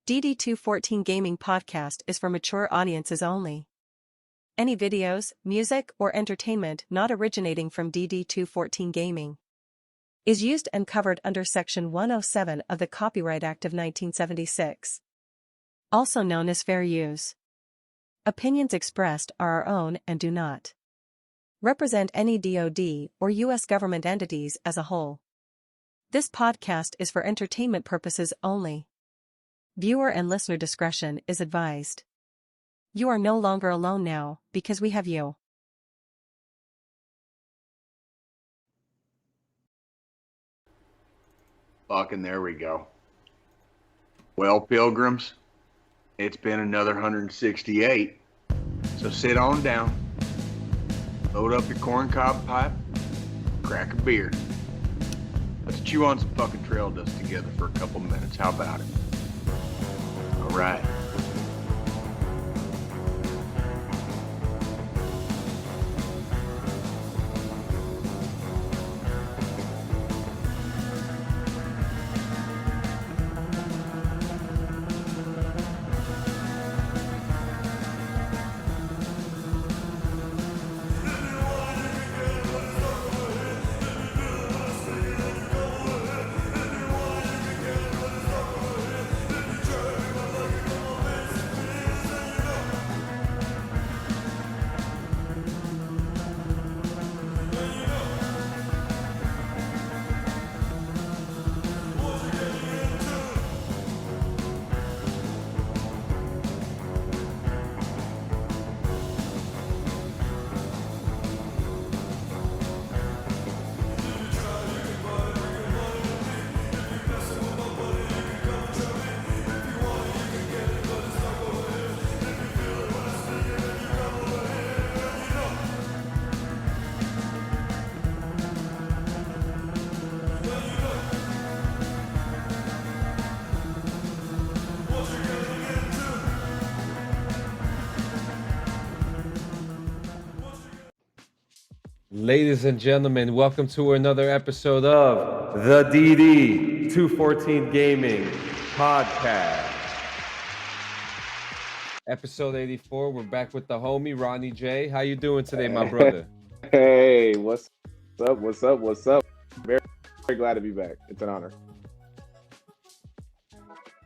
DD214 Gaming Podcast is for mature audiences only. Any videos, music, or entertainment not originating from DD214 Gaming is used and covered under Section 107 of the Copyright Act of 1976, also known as fair use. Opinions expressed are our own and do not represent any DoD or U.S. government entities as a whole. This podcast is for entertainment purposes only. Viewer and listener discretion is advised. You are no longer alone now, because we have you. Fucking there we go. Well, pilgrims, it's been another 168, so sit on down, load up your corncob pipe, crack a beer. Let's chew on some fucking trail dust together for a couple minutes. How about it? All right. Ladies and gentlemen, welcome to another episode of the DD214 Gaming Podcast. Episode 84, we're back with the homie, Ronnie Jay. How you doing today, my brother? Hey, what's up? Very, very glad to be back. It's an honor.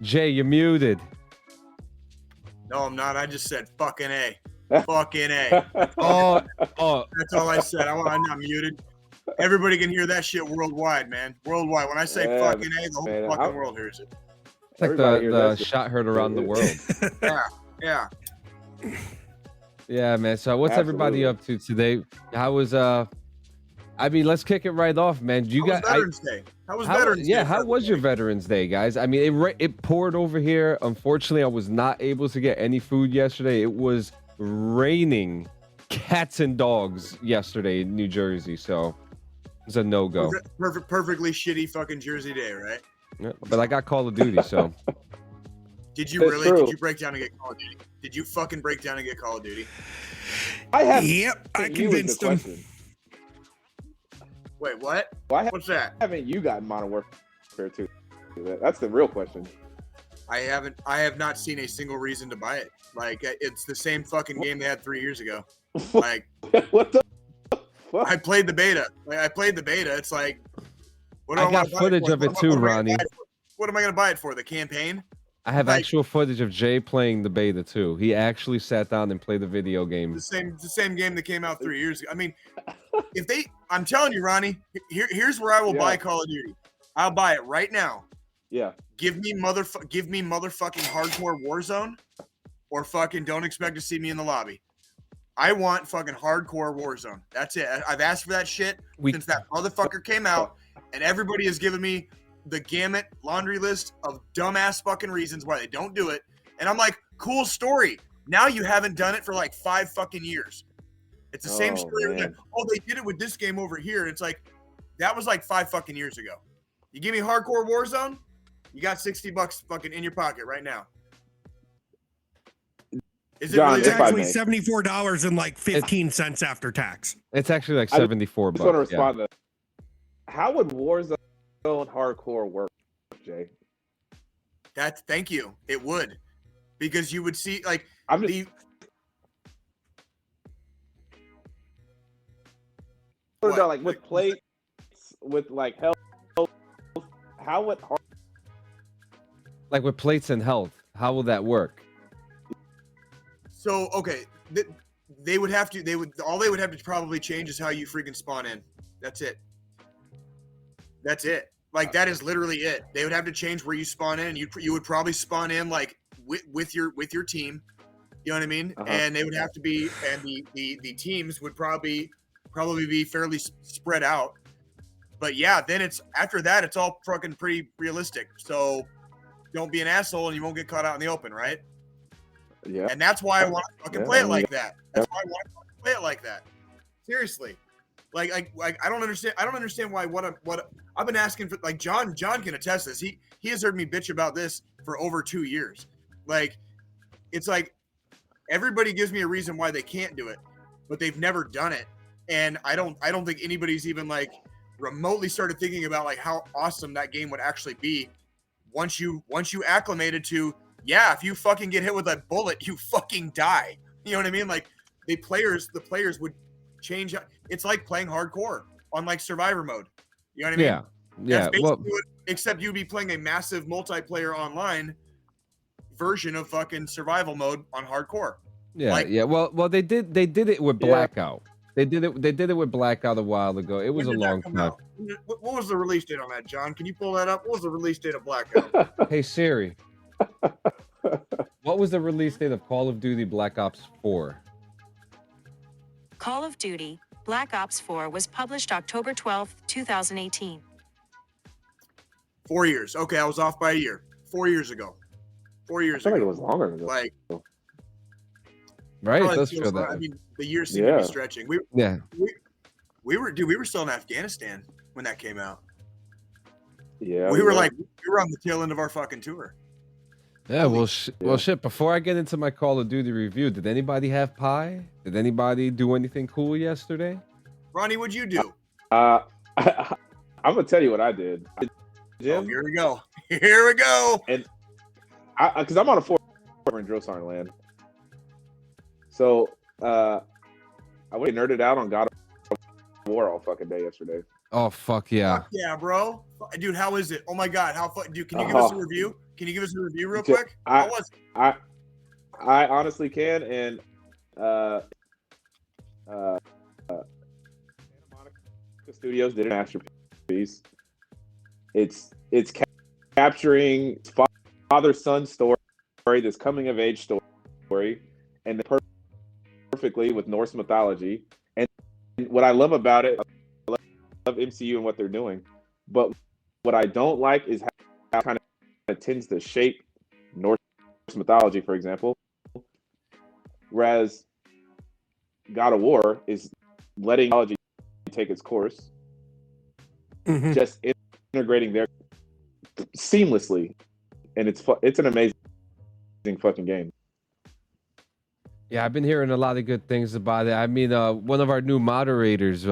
Jay, you're muted. No, I'm not. I just said fucking A. Fucking A. Oh. That's all I said. I'm not muted. Everybody can hear that shit worldwide, man. Worldwide. When I say fucking A, the whole fucking world hears it. It's like the shot heard around the world. Yeah. Yeah, man. So what's everybody up to today? How was let's kick it right off, man. Veterans Day? How was Veterans Day? Yeah, how was your Veterans Day, guys? I mean, it poured over here. Unfortunately, I was not able to get any food yesterday. It was raining cats and dogs yesterday in New Jersey, so it's a no-go. Perfectly shitty fucking Jersey day, right? Yeah, but I got Call of Duty, so. Did you really? True. Did you break down and get Call of Duty? Did you fucking break down and get Call of Duty? I have. Yep, I convinced him. Wait, what? What's that? Haven't you gotten Modern Warfare 2? That's the real question. I have not seen a single reason to buy it. Like, it's the same fucking game they had 3 years ago. Like, what the fuck? I played the beta. It's like, what do I got footage of it too, Ronnie. What am I going to buy it for? The campaign? I have actual footage of Jay playing the beta too. He actually sat down and played the video game. The same game that came out 3 years ago. I mean, I'm telling you, Ronnie, here's where I will buy Call of Duty. I'll buy it right now. Yeah. Give me motherfucking hardcore Warzone, or fucking don't expect to see me in the lobby. I want fucking hardcore Warzone. That's it. I've asked for that shit since that motherfucker came out, and everybody has given me the gamut laundry list of dumbass fucking reasons why they don't do it. And I'm like, cool story. Now you haven't done it for like 5 fucking years. It's the same story. Like, they did it with this game over here. It's like, that was like 5 fucking years ago. You give me hardcore Warzone, you got $60 fucking in your pocket right now. Is it John, really actually $74 and like 15 cents after tax? It's actually like 74 bucks. I just want to respond to that. How would Warzone hardcore work, Jay? Thank you. It would, because you would see like I'm just, like with plates, with like health, how would Like with plates and health, how will that work? So okay, they would have to. They would have to probably change is how you freaking spawn in. That's it. That's it. Like that is literally it. They would have to change where you spawn in. You would probably spawn in like with your team. You know what I mean? And they would have to be, and the teams would probably be fairly spread out. But yeah, then it's after that, it's all fucking pretty realistic. So don't be an asshole, and you won't get caught out in the open, right? Yeah. And that's why I want to fucking play it like that. That's why I want to fucking play it like that. Seriously. Like I don't understand. I don't understand why what I've been asking for. Like John can attest this. He has heard me bitch about this for over 2 years. Like it's like everybody gives me a reason why they can't do it, but they've never done it. And I don't think anybody's even like remotely started thinking about like how awesome that game would actually be once you acclimated to, yeah, if you fucking get hit with a bullet, you fucking die. You know what I mean? Like the players would change. It's like playing hardcore on like survivor mode. You know what I mean? Yeah. That's basically what, except you'd be playing a massive multiplayer online version of fucking survival mode on hardcore. Yeah, like, yeah. Well, they did it with Blackout. They did it with Blackout a while ago. It was a long time. What was the release date on that, John? Can you pull that up? What was the release date of Blackout? Hey Siri, what was the release date of Call of Duty Black Ops 4? Call of Duty Black Ops 4 was published October 12, 2018. 4 years. Okay, I was off by a year. 4 years ago. 4 years I feel ago. like it was longer ago. Like, right? it Does feel that. I mean, the years seem to be stretching. We were still in Afghanistan when that came out. Yeah. We were on the tail end of our fucking tour. Yeah, well, shit. Before I get into my Call of Duty review, did anybody have pie? Did anybody do anything cool yesterday? Ronnie, what'd you do? I'm gonna tell you what I did. Oh, here we go. Here we go. And because I'm on a 4 in drill sergeant land, so I went nerded out on God of War all fucking day yesterday. Oh fuck yeah! Fuck yeah, bro, dude. How is it? Oh my god, how fun, dude? Can you give us a review? Can you give us a review real quick? How was it? I honestly can, and Santa Monica Studios did an masterpiece. It's capturing father-son story, this coming of age story, and perfectly with Norse mythology. And what I love about it, I love MCU and what they're doing, but what I don't like is how it kind of tends to shape Norse mythology, for example, whereas God of War is letting mythology take its course, just integrating there seamlessly, and it's an amazing fucking game. Yeah, I've been hearing a lot of good things about it. I mean, one of our new moderators,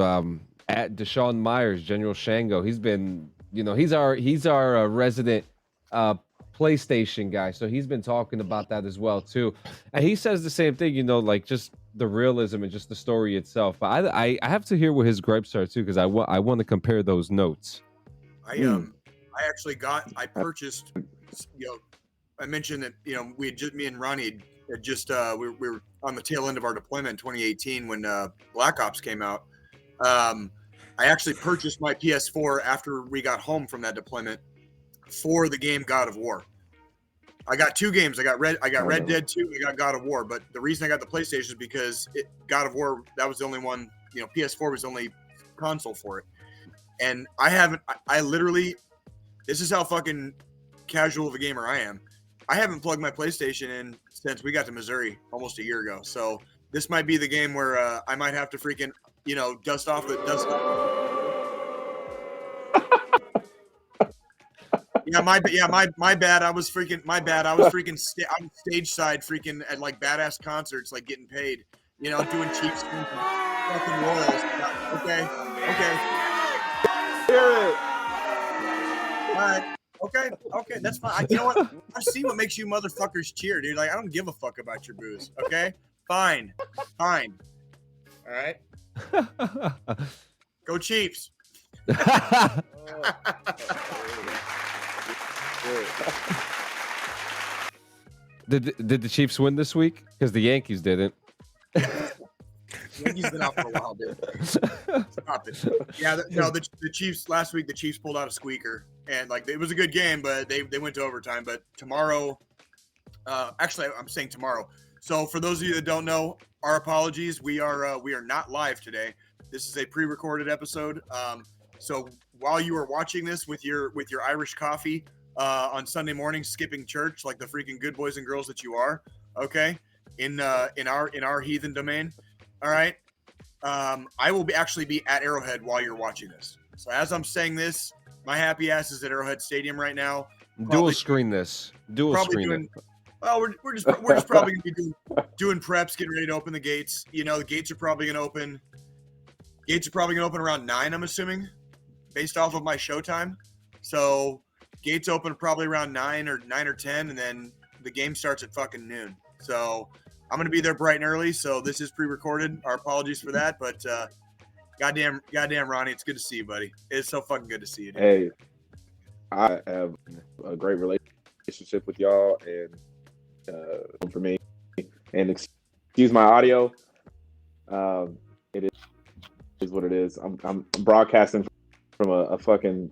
at Deshaun Myers, General Shango, he's been, he's our resident PlayStation guy, so he's been talking about that as well too, and he says the same thing, like just the realism and just the story itself. But I have to hear what his gripes are too, because I want to compare those notes. I purchased, I mentioned that, me and Ronnie had just, we were on the tail end of our deployment in 2018 when Black Ops came out. I actually purchased my PS4 after we got home from that deployment for the game God of War. I got 2 games. I got Red Dead 2, I got God of War, but the reason I got the PlayStation is because God of War, that was the only one, PS4 was the only console for it. And I literally, this is how fucking casual of a gamer I am. I haven't plugged my PlayStation in since we got to Missouri almost a year ago. So this might be the game where I might have to freaking, dust off. My bad. I was stage side freaking at like badass concerts, like getting paid, doing cheap fucking royals. Okay. Hear it. All right. Okay, that's fine. You know what? I see what makes you motherfuckers cheer, dude. Like, I don't give a fuck about your booze. Okay, fine. All right, go Chiefs. Did the Chiefs win this week? Because the Yankees didn't. Yankees been out for a while, dude. Stop it. Yeah, the Chiefs last week. The Chiefs pulled out a squeaker, and like it was a good game, but they went to overtime. But tomorrow, actually, I'm saying tomorrow. So for those of you that don't know, our apologies. We are not live today. This is a pre-recorded episode. So while you are watching this with your Irish coffee on Sunday morning, skipping church like the freaking good boys and girls that you are, okay, in our heathen domain. All right. I will actually be at Arrowhead while you're watching this. So as I'm saying this, my happy ass is at Arrowhead Stadium right now. Dual screen this. Dual screen it. Well, we're just probably gonna be doing preps, getting ready to open the gates. You know, the gates are probably gonna open. Gates are probably gonna open around 9, I'm assuming, based off of my show time. So gates open probably around 9 or 10, and then the game starts at fucking noon. So I'm gonna be there bright and early. So this is pre-recorded. Our apologies for that, but goddamn, Ronnie, it's good to see you, buddy. It's so fucking good to see you, dude. Hey, I have a great relationship with y'all, and for me, and excuse my audio. It is what it is. I'm broadcasting from a fucking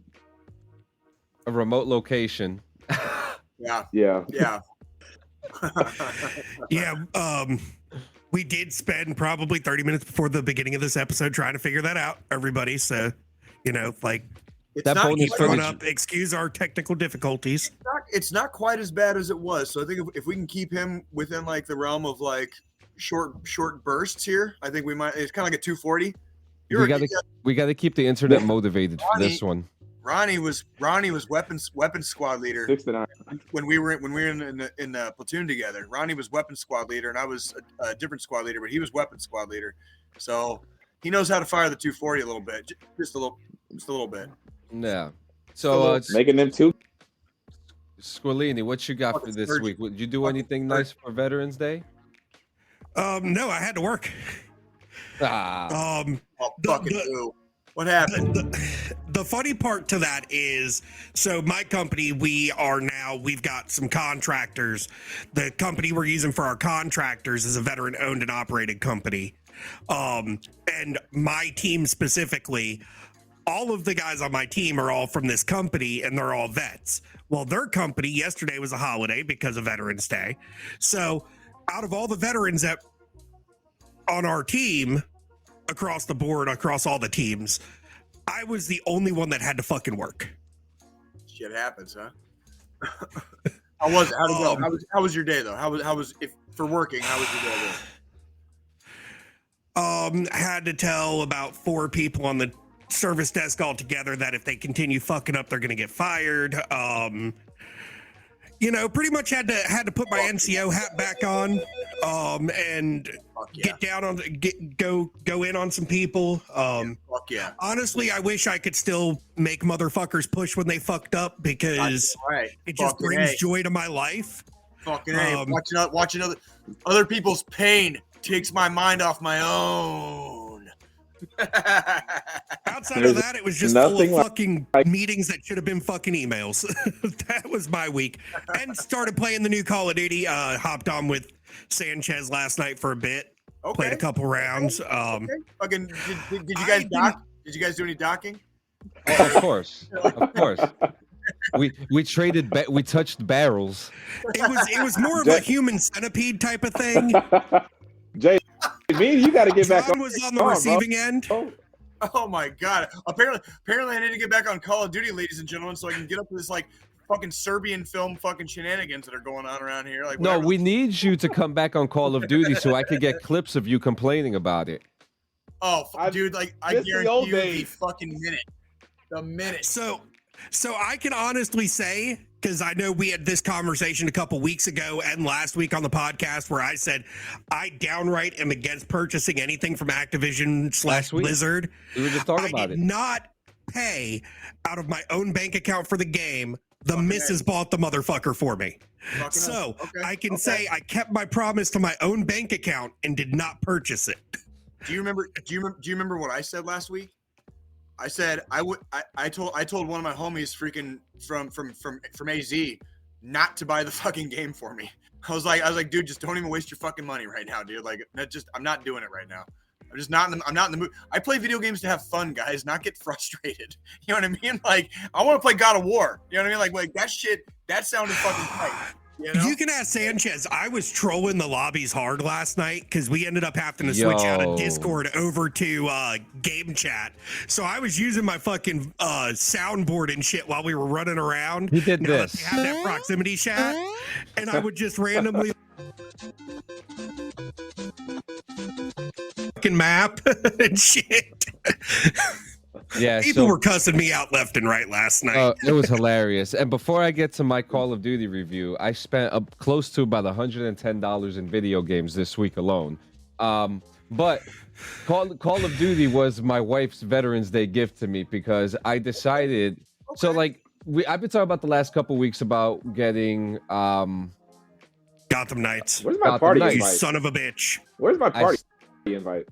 remote location. Yeah. Yeah. We did spend probably 30 minutes before the beginning of this episode trying to figure that out, everybody. So, like, excuse our technical difficulties. It's not quite as bad as it was. So I think if we can keep him within like the realm of like short bursts here, I think we might. It's kind of like a 240. We got to keep the internet motivated for this one. Ronnie was weapons squad leader 6-9 when we were in the platoon together. Ronnie was weapons squad leader, and I was a different squad leader, but he was weapons squad leader. So he knows how to fire the 240 a little bit, just a little bit. Yeah. So making them too. Squilini, what you got for this week? Did you do anything nice for Veterans Day? No, I had to work. What happened? The funny part to that is, so my company, we've got some contractors. The company we're using for our contractors is a veteran owned and operated company. And my team specifically, all of the guys on my team are all from this company, and they're all vets. Well, their company, yesterday was a holiday because of Veterans Day. So out of all the veterans that on our team, across the board, across all the teams, I was the only one that had to fucking work. Shit happens, huh? How was it? How'd it go? How was your day though? How was if for working? How was your day I had to tell about 4 people on the service desk altogether that if they continue fucking up, they're gonna get fired. Pretty much had to put my NCO hat back on, and get down on go in on some people. Fuck yeah. Honestly, I wish I could still make motherfuckers push when they fucked up, because it just brings joy to my life. Fucking watching other people's pain takes my mind off my own. Outside of that, it was just full of fucking meetings that should have been fucking emails. That was my week. And started playing the new Call of Duty. Hopped on with Sanchez last night for a bit. Okay. Played a couple rounds. Fucking, did you guys dock? Did you guys do any docking? Of course. We traded. We touched barrels. It was more of a human centipede type of thing. Jay, you got to get back on. Was on the receiving end. Oh my god! Apparently, I need to get back on Call of Duty, ladies and gentlemen, so I can get up to this like fucking Serbian film fucking shenanigans that are going on around here. Like, no, we need you to come back on Call of Duty so I could get clips of you complaining about it. Oh, dude! Like, I guarantee you the fucking minute. So I can honestly say, because I know we had this conversation a couple weeks ago and last week on the podcast where I said I downright am against purchasing anything from Activision / Blizzard. We were just talking about it. I did not pay out of my own bank account for the game The missus bought the motherfucker for me. So I can say I kept my promise to my own bank account and did not purchase it. Do you remember what I said last week? I said I told one of my homies freaking from AZ not to buy the fucking game for me. I was like, dude, just don't even waste your fucking money right now, dude. Like, I'm not doing it right now. I'm not in the mood. I play video games to have fun, guys, not get frustrated. You know what I mean? Like, I want to play God of War. You know what I mean? Like that shit, that sounded fucking tight. You know? You can ask Sanchez. I was trolling the lobbies hard last night because we ended up having to switch out of Discord over to game chat. So I was using my fucking soundboard and shit while we were running around. He did now this. That we had that proximity chat, and I would just randomly fucking map and shit. Yeah, people were cussing me out left and right last night. It was hilarious. And before I get to my Call of Duty review, I spent close to about $110 in video games this week alone. But Call of Duty was my wife's Veterans Day gift to me because I decided. So like I've been talking about the last couple weeks about getting Gotham Knights. Where's my party invite? You son of a bitch. Where's my party invite?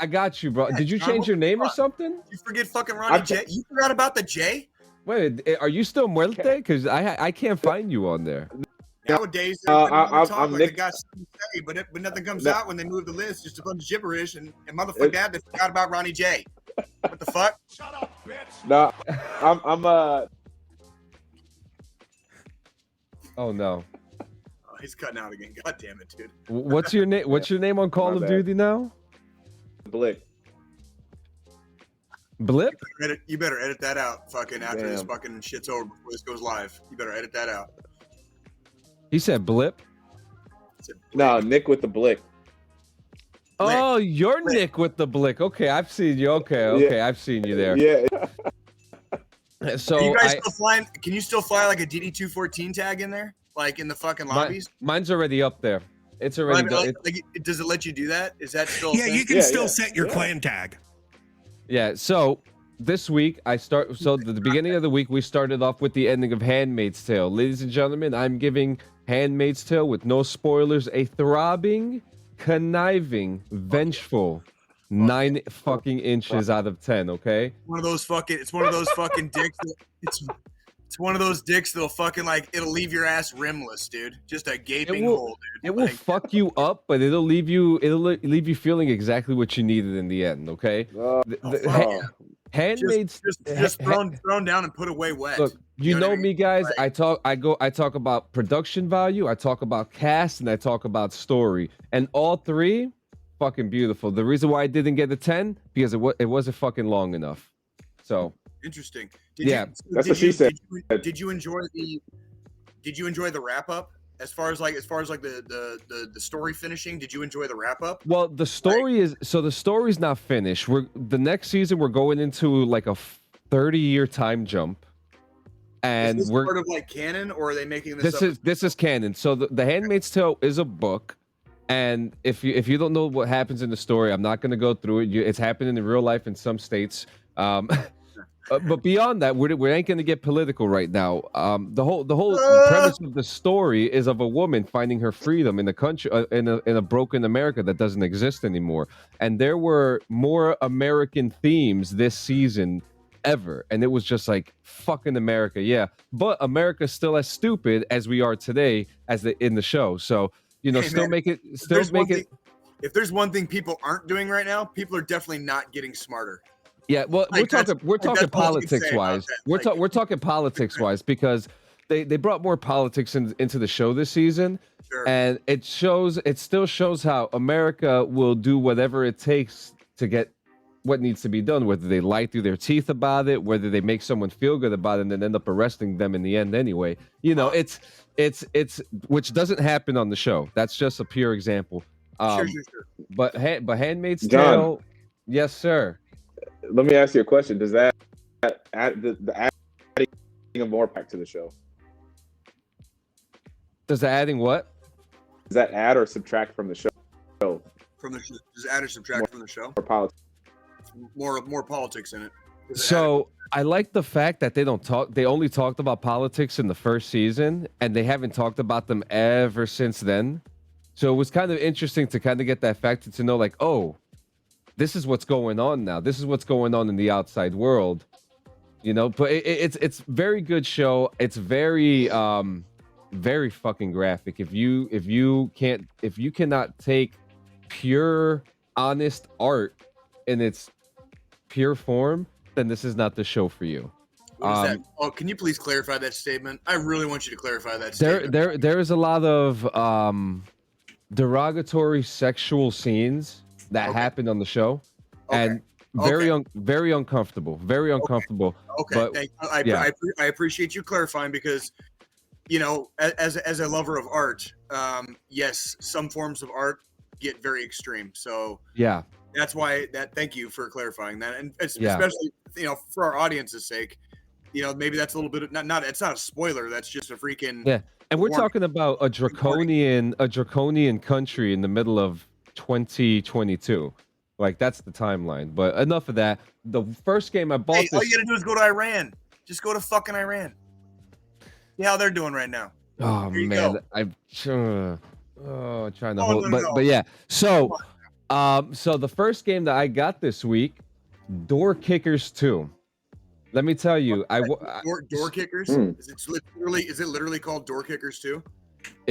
I got you, bro. Did you change your name or something? You forget fucking Ronnie Jay? You forgot about the J? Wait, are you still Muerte? Because I can't find you on there. Nowadays, I'm like Nick. they got something to say, but nothing comes out when they move the list. Just a bunch of gibberish, and motherfucker that they forgot about Ronnie Jay. What the fuck? Shut up, bitch. No, I'm Oh no. Oh, he's cutting out again. God damn it, dude. What's your name? What's your name on Call of Duty now? Blick. Blip? You better edit that out, fucking after this fucking shit's over before this goes live. You better edit that out. He said Blip. No, Nick with the Blick. Oh, you're Nick with the Blick. Okay, I've seen you. Okay, Yeah. I've seen you there. Yeah. So Are you guys still flying? Can you still fly like a DD214 tag in there, like in the fucking lobbies? Mine's already up there. It's already done. Does it let you do that? Is that still? Yeah, you can still set your clan tag. Yeah. So this week the beginning of the week we started off with the ending of Handmaid's Tale. Ladies and gentlemen, I'm giving Handmaid's Tale with no spoilers a throbbing, conniving, vengeful 9 fucking inches out of 10. Okay. It's one of those fucking dicks. It's one of those dicks that'll fucking it'll leave your ass rimless, dude. Just a gaping hole, dude. It will fuck you up, but it'll leave you feeling exactly what you needed in the end. Okay. Handmaid's just thrown down and put away wet. Look, you know me, guys. Like, I talk about production value, I talk about cast, and I talk about story, and all three, fucking beautiful. The reason why I didn't get a 10 because it wasn't fucking long enough. So interesting. That's what she said. Did you enjoy the wrap up? As far as the story finishing, did you enjoy the wrap up? Well, the story's not finished. The next season we're going into like a 30-year time jump, and is this we're part of canon, or are they making this? This is canon. So the Handmaid's Tale is a book, and if you don't know what happens in the story, I'm not going to go through it. It's happening in real life in some states. But beyond that, we ain't going to get political right now. The whole premise of the story is of a woman finding her freedom in a country in a broken America that doesn't exist anymore. And there were more American themes this season ever, and it was just like fucking America, yeah. But America's still as stupid as we are today in the show. So make it. If there's one thing people aren't doing right now, people are definitely not getting smarter. Yeah, well, we're talking politics wise. We're talking politics wise because they brought more politics into the show this season, and it still shows how America will do whatever it takes to get what needs to be done. Whether they lie through their teeth about it, whether they make someone feel good about it, and then end up arresting them in the end anyway. It's which doesn't happen on the show. That's just a pure example. But Handmaid's Tale, yes, sir. Let me ask you a question. Does that add the adding more back to the show? Does that adding what? Does that add or subtract from the show? Does add or subtract from the show? Or politics? More politics in it. So I like the fact that they don't talk. They only talked about politics in the first season, and they haven't talked about them ever since then. So it was kind of interesting to kind of get that fact to know, like, oh, this is what's going on now. This is what's going on in the outside world, you know. But it's very good show. It's very very fucking graphic. If you cannot take pure honest art in its pure form, then this is not the show for you. What is that? Oh, can you please clarify that statement? I really want you to clarify that statement. There is a lot of derogatory sexual scenes that happened on the show, and very uncomfortable. Very uncomfortable. Okay, but, I appreciate you clarifying, because, you know, as a lover of art, yes, some forms of art get very extreme. So yeah, that's why thank you for clarifying that, and especially, you know, for our audience's sake, you know, maybe that's a little bit of, not it's not a spoiler, that's just a freaking and we're talking about a draconian country in the middle of 2022. Like, that's the timeline. But enough of that. The first game I bought, all you gotta do is go to Iran. Just go to fucking Iran. See how they're doing right now. Oh man, I'm trying to hold, but yeah. So, so the first game that I got this week, Door Kickers 2. Let me tell you, Door Kickers. Is it literally called Door Kickers 2?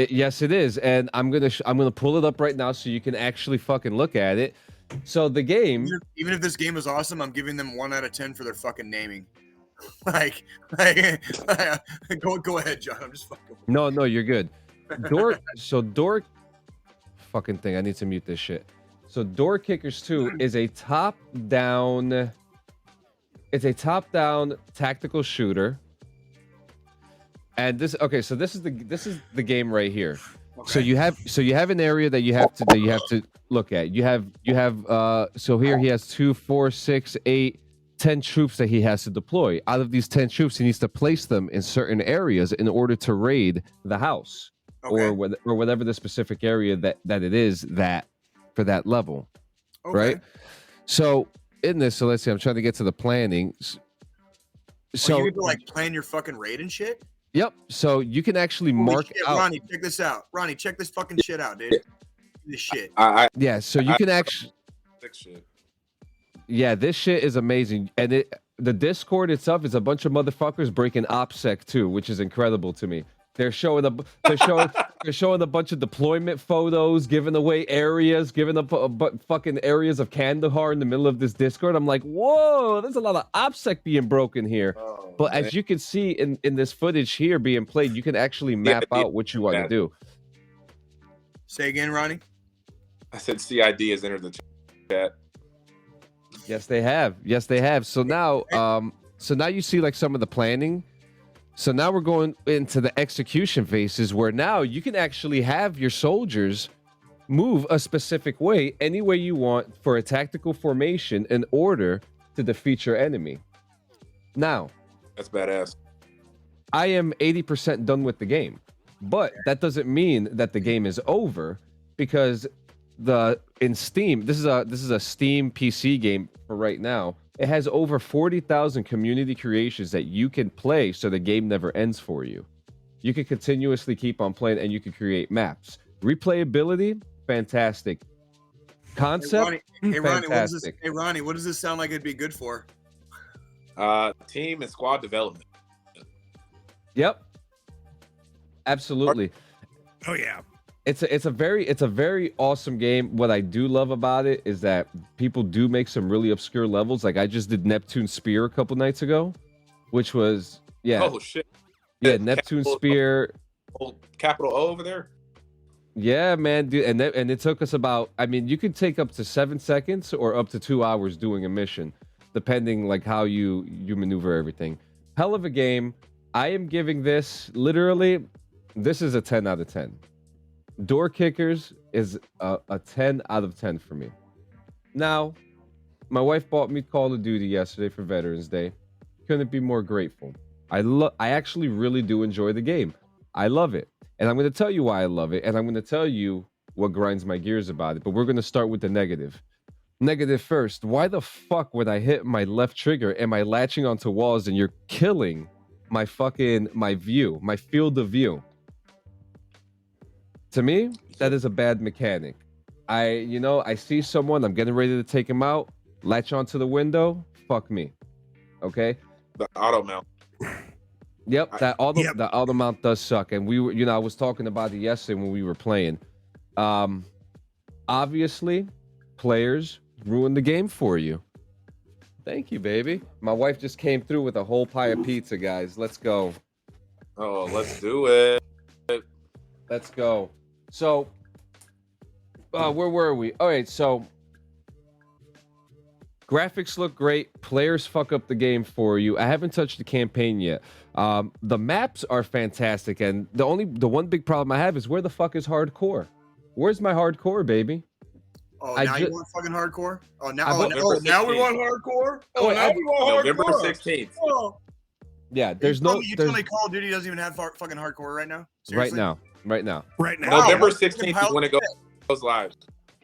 Yes, it is, and I'm gonna pull it up right now so you can actually fucking look at it. So the game, even if this game is awesome, I'm giving them 1 out of 10 for their fucking naming. like go ahead, John. I'm just fucking. No, you're good. Door fucking thing. I need to mute this shit. So Door Kickers 2 is a top-down. It's a top-down tactical shooter. And this is the game right here. Okay. So you have an area that you have to look at. You have so here he has 2, 4, 6, 8, 10 troops that he has to deploy. Out of these 10 troops, he needs to place them in certain areas in order to raid the house, or whatever the specific area that it is that for that level. Okay. Right? So in this, so let's see, I'm trying to get to the planning. So you get to like plan your fucking raid and shit? Yep. So you can actually mark out. Ronnie, check this out. Ronnie, check this fucking shit out, dude. This shit. So you can actually. Yeah, this shit is amazing, and the Discord itself is a bunch of motherfuckers breaking OPSEC too, which is incredible to me. They're showing a bunch of deployment photos, giving away areas, giving up fucking areas of Kandahar in the middle of this Discord. I'm like, whoa, there's a lot of OPSEC being broken here. But as you can see in this footage here being played, you can actually map out what you want to do. Say again, Ronnie. I said CID has entered the chat. Yes, they have. So now, you see like some of the planning. So now we're going into the execution phases, where now you can actually have your soldiers move a specific way, any way you want, for a tactical formation in order to defeat your enemy. Now, that's badass. I am 80% done with the game, but that doesn't mean that the game is over, because in Steam, this is a Steam PC game for right now. It has over 40,000 community creations that you can play, so the game never ends for you. You can continuously keep on playing, and you can create maps. Replayability, fantastic. Concept, fantastic. Hey Ronnie, what does this sound like it'd be good for? Team and squad development. Yep. Absolutely. Oh yeah. It's a very awesome game. What I do love about it is that people do make some really obscure levels. Like I just did Neptune Spear a couple nights ago, which was Oh shit. Yeah, Neptune Spear. Capital O over there. Yeah, man, dude, and it took us about. I mean, you could take up to 7 seconds or up to 2 hours doing a mission, depending like how you maneuver everything. Hell of a game. I am giving this literally. This is a 10 out of 10. Door Kickers is a 10 out of 10 for me. Now, my wife bought me Call of Duty yesterday for Veterans Day. Couldn't be more grateful. I actually really do enjoy the game. I love it. And I'm going to tell you why I love it. And I'm going to tell you what grinds my gears about it. But we're going to start with the negative. Negative first. Why the fuck would I hit my left trigger? Am I latching onto walls and you're killing my view, my field of view? To me, that is a bad mechanic. I see someone, I'm getting ready to take him out, latch onto the window, fuck me. Okay? The auto mount. Yep, the auto mount does suck. And we were, I was talking about it yesterday when we were playing. Obviously, players ruin the game for you. Thank you, baby. My wife just came through with a whole pie of pizza, guys. Let's go. Oh, let's do it. Let's go. So, where were we? All right, so graphics look great. Players fuck up the game for you. I haven't touched the campaign yet. The maps are fantastic, and the one big problem I have is where the fuck is hardcore? Where's my hardcore, baby? Oh, now you want fucking hardcore? Oh, now we want hardcore? Oh, now we want November 16th. Oh. Yeah, You tell me Call of Duty doesn't even have fucking hardcore right now? Seriously? Right now. Wow, November 16th is when it goes live.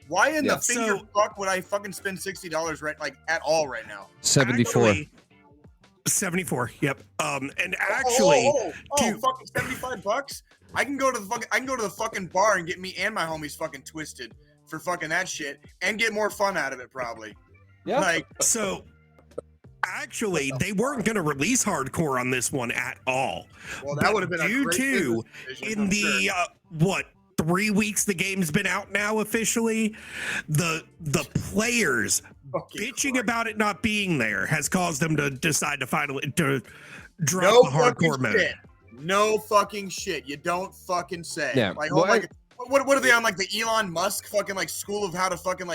Why in the finger fuck would I fucking spend $60 at all right now? 74. 74. Yep. And actually, fucking $75. I can go to the fucking bar and get me and my homies fucking twisted for fucking that shit and get more fun out of it probably. Yeah. So actually, they weren't going to release hardcore on this one at all. Well, that would have been due to in the 3 weeks the game's been out now officially, the players bitching about it not being there has caused them to decide to finally drop the hardcore mode. No fucking shit. You don't fucking say. Yeah. What are they on the Elon Musk fucking school of how to fucking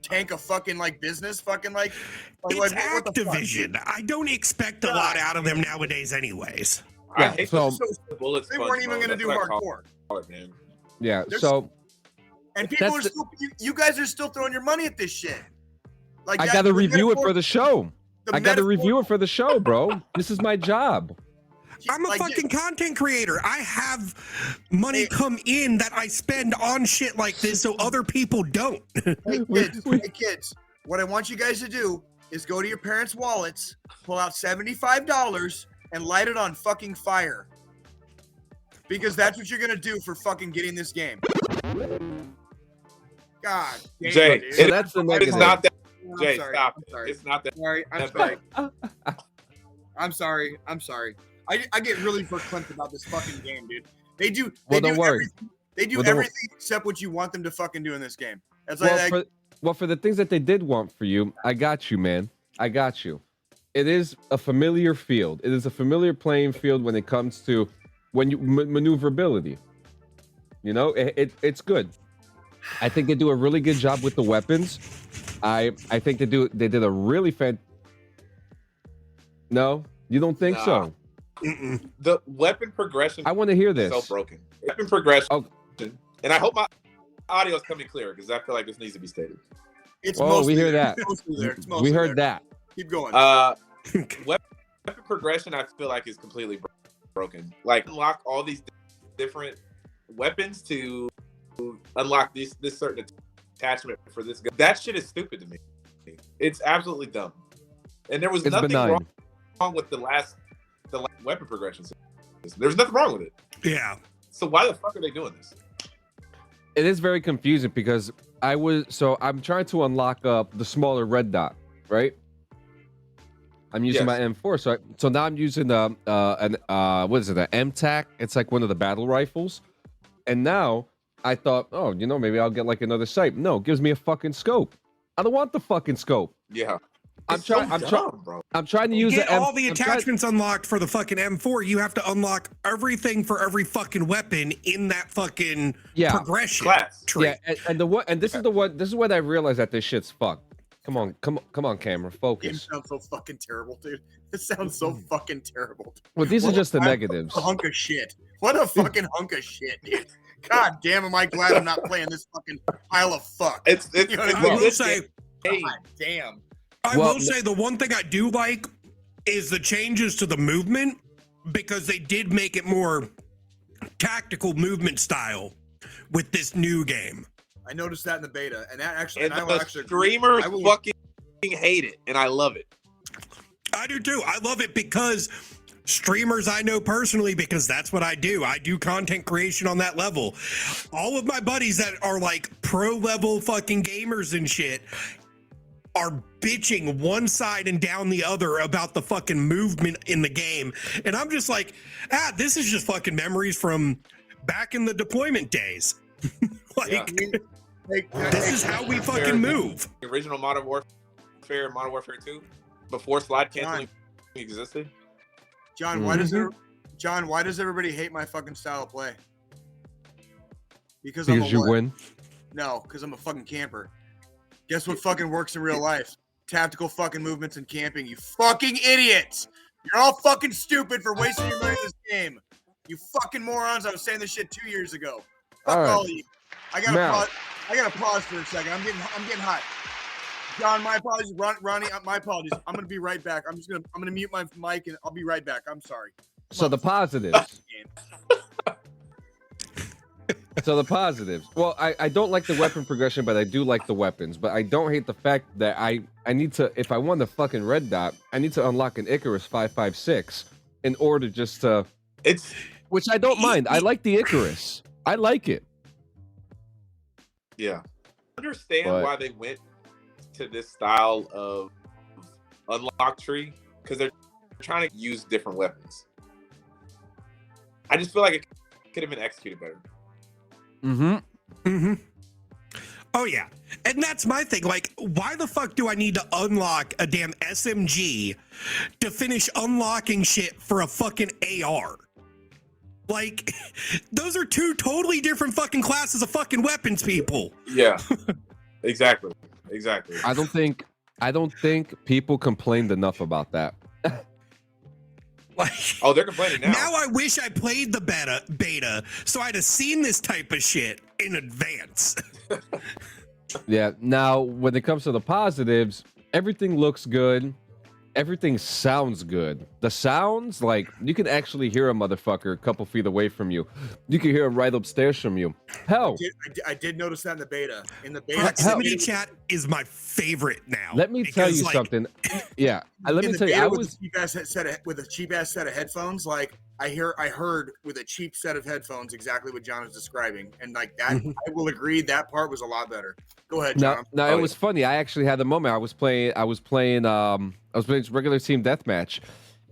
tank a fucking business fucking it's Activision. I don't expect a lot out of them nowadays anyways. I hate so bullets. They weren't even going to do hardcore. Yeah, so and people are still you guys are still throwing your money at this shit. I got to review it for the show. I got to review it for the show, bro. This is my job. I'm a fucking content creator. I have money come in that I spend on shit like this so other people don't. Hey kids, what I want you guys to do is go to your parents' wallets, pull out $75 and light it on fucking fire. Because that's what you're going to do for fucking getting this game. God damn, Jay, dude. So that's the negative. It's not that. Jay, sorry, stop I'm it. sorry. It's not that. Sorry, I'm sorry. I get really verklempt about this fucking game, dude. They do everything except what you want them to fucking do in this game. That's for the things that they did want for you, I got you, man. I got you. It is a familiar field. It is a familiar playing field when it comes to maneuverability. It's good. I think they do a really good job with the weapons. I think they did a really No, you don't think so? The weapon progression. I want to hear this. So broken. Weapon progression, and I hope my audio is coming clear because I feel like this needs to be stated. We hear that. We heard that. Keep going. Weapon progression, I feel like is completely broken. Unlock all these different weapons to unlock this certain attachment for this gun. That shit is stupid to me. It's absolutely dumb. And there was nothing wrong with the weapon progression system. There's nothing wrong with it. Yeah. So why the fuck are they doing this? It is very confusing because I'm trying to unlock the smaller red dot, right? I'm using my M4, so now I'm using what is it? An MTAC? It's like one of the battle rifles. And now I thought, maybe I'll get another sight. No, it gives me a fucking scope. I don't want the fucking scope. Yeah. I'm trying to use all the attachments unlocked for the fucking M4. You have to unlock everything for every fucking weapon in that fucking progression tree. Yeah, and this is what I realized that this shit's fucked. Come on, camera, focus. It sounds so fucking terrible, dude. It sounds so fucking terrible. Well, these are just the negatives. What a hunk of shit. What a fucking hunk of shit, dude. God damn, am I glad I'm not playing this fucking pile of fuck. I will say, God damn. I will say the one thing I do like is the changes to the movement because they did make it more tactical movement style with this new game. I noticed that in the beta, and that actually, And and I will the actually streamers fucking hate it, and I love it. I do too. I love it because streamers I know personally, because that's what I do. I do content creation on that level. All of my buddies that are like pro level fucking gamers and shit are bitching one side and down the other about the fucking movement in the game. And I'm just like, this is just fucking memories from back in the deployment days. This is how we fucking move. The original Modern Warfare, Modern Warfare 2, before slide canceling existed. John, why does everybody hate my fucking style of play? Because you win? No, because I'm a fucking camper. Guess what fucking works in real life? Tactical fucking movements and camping, you fucking idiots! You're all fucking stupid for wasting your money in this game. You fucking morons, I was saying this shit 2 years ago. Fuck all of you. I gotta pause for a second. I'm getting hot. John, my apologies. Ronnie, my apologies. I'm gonna be right back. I'm gonna mute my mic and I'll be right back. I'm sorry. So the positives. Well, I don't like the weapon progression, but I do like the weapons. But I don't hate the fact that I need to, if I want the fucking red dot, I need to unlock an Icarus 556 in order just to. Which I don't mind. I like the Icarus. I like it. Yeah. I understand why they went to this style of unlock tree, because they're trying to use different weapons. I just feel like it could have been executed better. Oh yeah, and that's my thing. Like, why the fuck do I need to unlock a damn SMG to finish unlocking shit for a fucking AR? Like, those are two totally different fucking classes of fucking weapons, people. Yeah, exactly. I don't think people complained enough about that. Oh, they're complaining now. Now I wish I played the beta so I'd have seen this type of shit in advance. Yeah. Now, when it comes to the positives, everything looks good. Everything sounds good. The sounds, like, you can actually hear a motherfucker a couple feet away from you. You can hear him right upstairs from you. Hell, I did notice that in the beta. Proximity chat is my favorite now. Let me tell you something. Yeah, let me tell you. I was with a cheap ass set of headphones. Like I heard with a cheap set of headphones exactly what John was describing, and like that, I will agree that part was a lot better. Go ahead, John. Now it was funny. I actually had the moment. I was playing regular team deathmatch,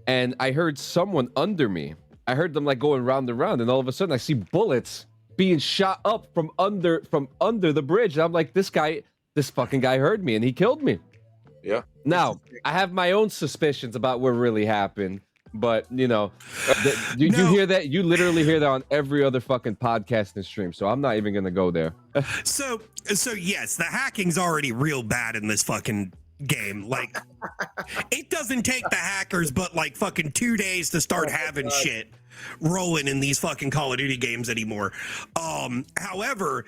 and I heard someone under me. I heard them like going round and round, and all of a sudden I see bullets being shot up from under the bridge. And I'm like, this fucking guy heard me and he killed me. Yeah. Now I have my own suspicions about what really happened, but you know, you hear that? You literally hear that on every other fucking podcast and stream. So I'm not even gonna go there. So yes, the hacking's already real bad in this fucking game. Like, it doesn't take the hackers but like fucking 2 days to start having shit rolling in these fucking Call of Duty games anymore. However,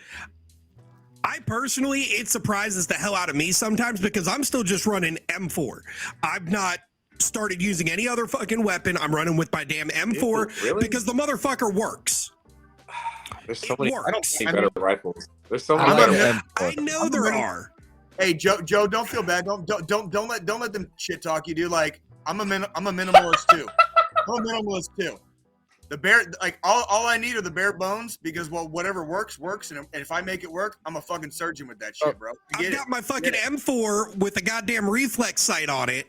I personally, it surprises the hell out of me sometimes because I'm still just running M4. I've not started using any other fucking weapon. I'm running with my damn M4 because the motherfucker works. There's so many better rifles. There's so many. I know there are. Hey Joe, don't feel bad. Don't let them shit talk you, dude. Like I'm a minimalist too. I'm a minimalist too. The bare, like all I need are the bare bones because whatever works, and if I make it work, I'm a fucking surgeon with that shit, bro. I've got my fucking M4 with a goddamn reflex sight on it.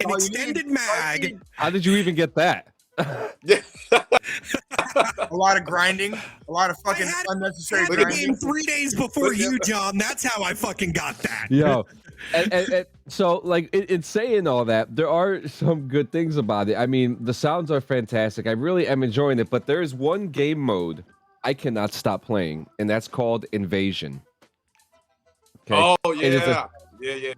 An extended mag. How did you even get that? A lot of grinding, a lot of fucking unnecessary grinding. Game 3 days before you, John. That's how I fucking got that. Yo, and so like in saying all that, there are some good things about it. I mean, the sounds are fantastic. I really am enjoying it. But there is one game mode I cannot stop playing, and that's called Invasion. Okay? Oh yeah, yeah.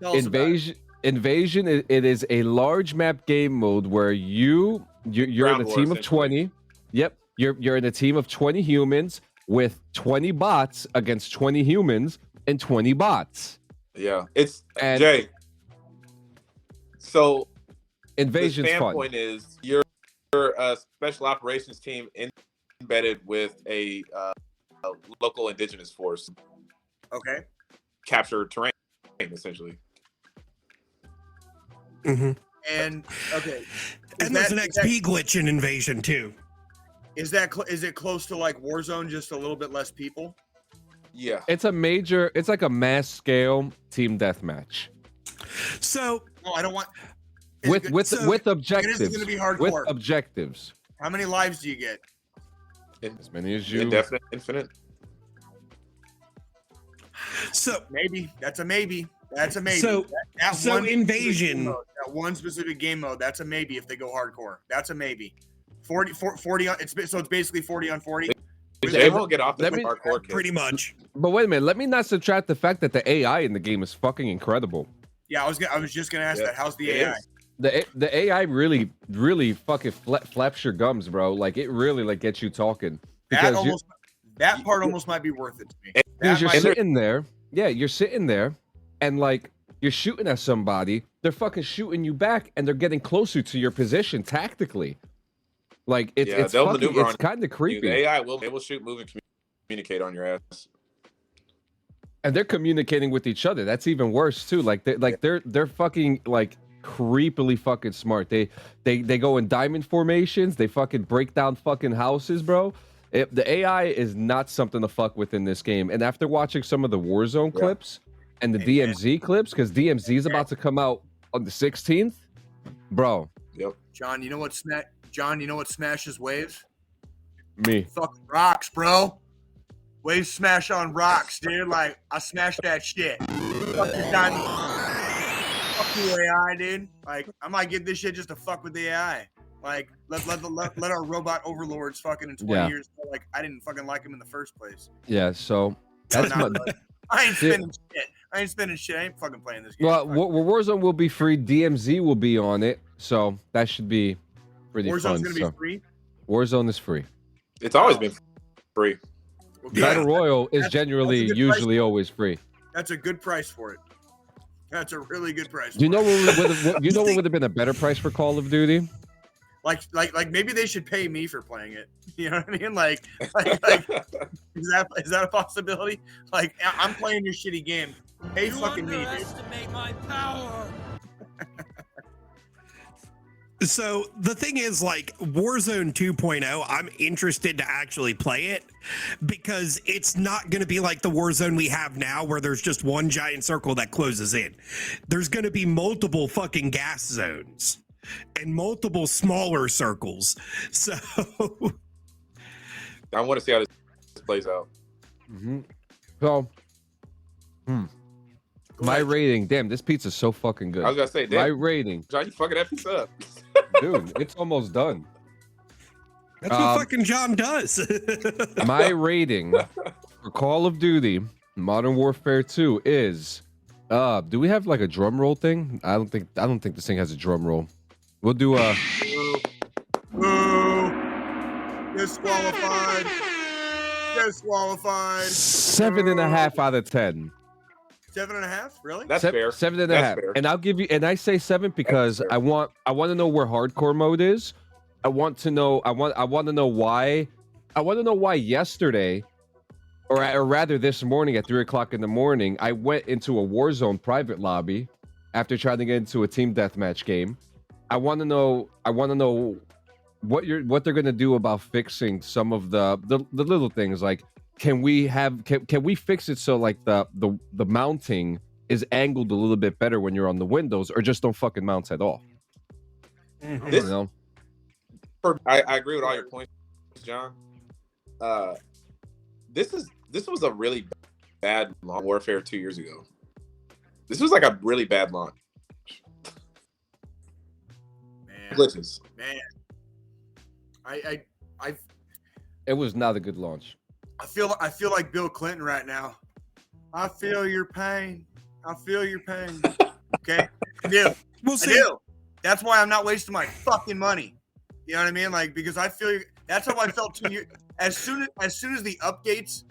Invasion. It is a large map game mode where you're in a team of 20. Yep, you're in a team of 20 humans with 20 bots against 20 humans and 20 bots. Yeah, Jay. So Invasion's the fun. standpoint is you're a special operations team embedded with a local indigenous force Okay. capture terrain, essentially. Mm-hmm. And okay. And there's an XP glitch in Invasion too. Is it close to like Warzone, just a little bit less people? Yeah. It's like a mass scale team deathmatch. So No, I don't want. With objectives. It is going to be hardcore. With objectives. How many lives do you get? As many as you. Indefinite, infinite. So maybe that's a maybe. That's a maybe. So Invasion. That one specific game mode. That's a maybe if they go hardcore. That's a maybe. 40 on. It's basically 40 on 40. They won't get off the hardcore. Pretty much. But wait a minute. Let me not subtract the fact that the AI in the game is fucking incredible. Yeah, I was just gonna ask that. How's the AI? The AI really fucking flaps your gums, bro. Like it really like gets you talking. That part almost might be worth it to me. Because you're sitting there. Yeah, you're sitting there, and like you're shooting at somebody. They're fucking shooting you back, and they're getting closer to your position tactically. Like it's kind of creepy. The AI will shoot, move, and communicate on your ass. And they're communicating with each other. That's even worse too. Like they're fucking like creepily fucking smart. They go in diamond formations. They fucking break down fucking houses, bro. The AI is not something to fuck with in this game. And after watching some of the Warzone clips and the DMZ clips, because DMZ is about to come out on the 16th, bro. Yep. John, you know what smashes waves? Me. Fucking rocks, bro. Waves smash on rocks, dude. Like I smashed that shit. Fuck you, AI, dude. Like I might get this shit just to fuck with the AI. Like let our robot overlords fucking in 20 years. Like I didn't fucking like him in the first place. Yeah. So that's I ain't spending shit. I ain't fucking playing this game. Well, Warzone will be free. DMZ will be on it, so that should be pretty fun. Warzone's gonna be free. Warzone is free. It's always been free. Battle Royale is generally usually always free. That's a good price for it. That's a really good price. Do you know what would have been a better price for Call of Duty? Like maybe they should pay me for playing it. You know what I mean? Like is that a possibility? Like I'm playing your shitty game. Pay fucking me, dude. My power. So the thing is, like Warzone 2.0, I'm interested to actually play it because it's not going to be like the Warzone we have now where there's just one giant circle that closes in. There's going to be multiple fucking gas zones and multiple smaller circles. So I want to see how this plays out. Mm-hmm. So, my rating. Damn, this pizza's so fucking good. I was gonna say, damn, my rating. John, you fucking that pizza up. Dude, it's almost done. That's what fucking John does. My rating for Call of Duty Modern Warfare 2 is do we have like a drum roll thing? I don't think this thing has a drum roll. We'll do a disqualified. 7.5 out of 10. 7.5? Really? That's fair. 7.5. Fair. And I'll give you, and I say 7 because I want to know where hardcore mode is. I want to know why yesterday, or rather this morning at 3 o'clock in the morning, I went into a Warzone private lobby after trying to get into a team deathmatch game. I want to know what they're gonna do about fixing some of the little things. Like, can we fix it so like the mounting is angled a little bit better when you're on the windows, or just don't fucking mount at all? I agree with all your points, John. This was a really bad launch Warfare 2 years ago. This was like a really bad launch. Glitches. Man. It was not a good launch. I feel like Bill Clinton right now. I feel your pain. Okay? I do. We'll see. I do. That's why I'm not wasting my fucking money. You know what I mean? Like, because I feel that's how I felt 2 years. As soon as the updates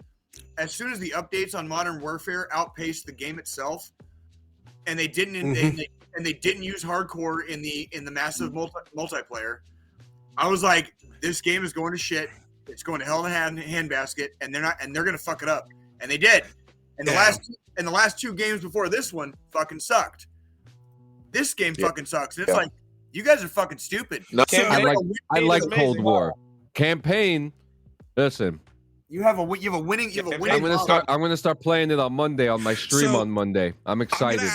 on Modern Warfare outpaced the game itself, and they didn't and they didn't use hardcore in the massive multiplayer, I was like, this game is going to shit. It's going to hell in a handbasket, and they're gonna fuck it up, and they did. And the last two games before this one fucking sucked. This game fucking sucks. And it's like, you guys are fucking stupid. No, I like Cold War campaign. Listen, you have a winning. I'm gonna start playing it on Monday on my stream on Monday. I'm excited.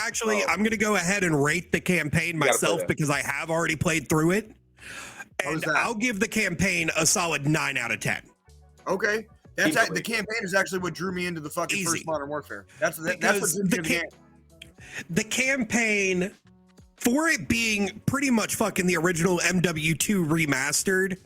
I'm gonna go ahead and rate the campaign myself because I have already played through it. And I'll give the campaign a solid 9 out of 10. Okay. The campaign is actually what drew me into the fucking first Modern Warfare. That's what the campaign, for it being pretty much fucking the original MW2 remastered,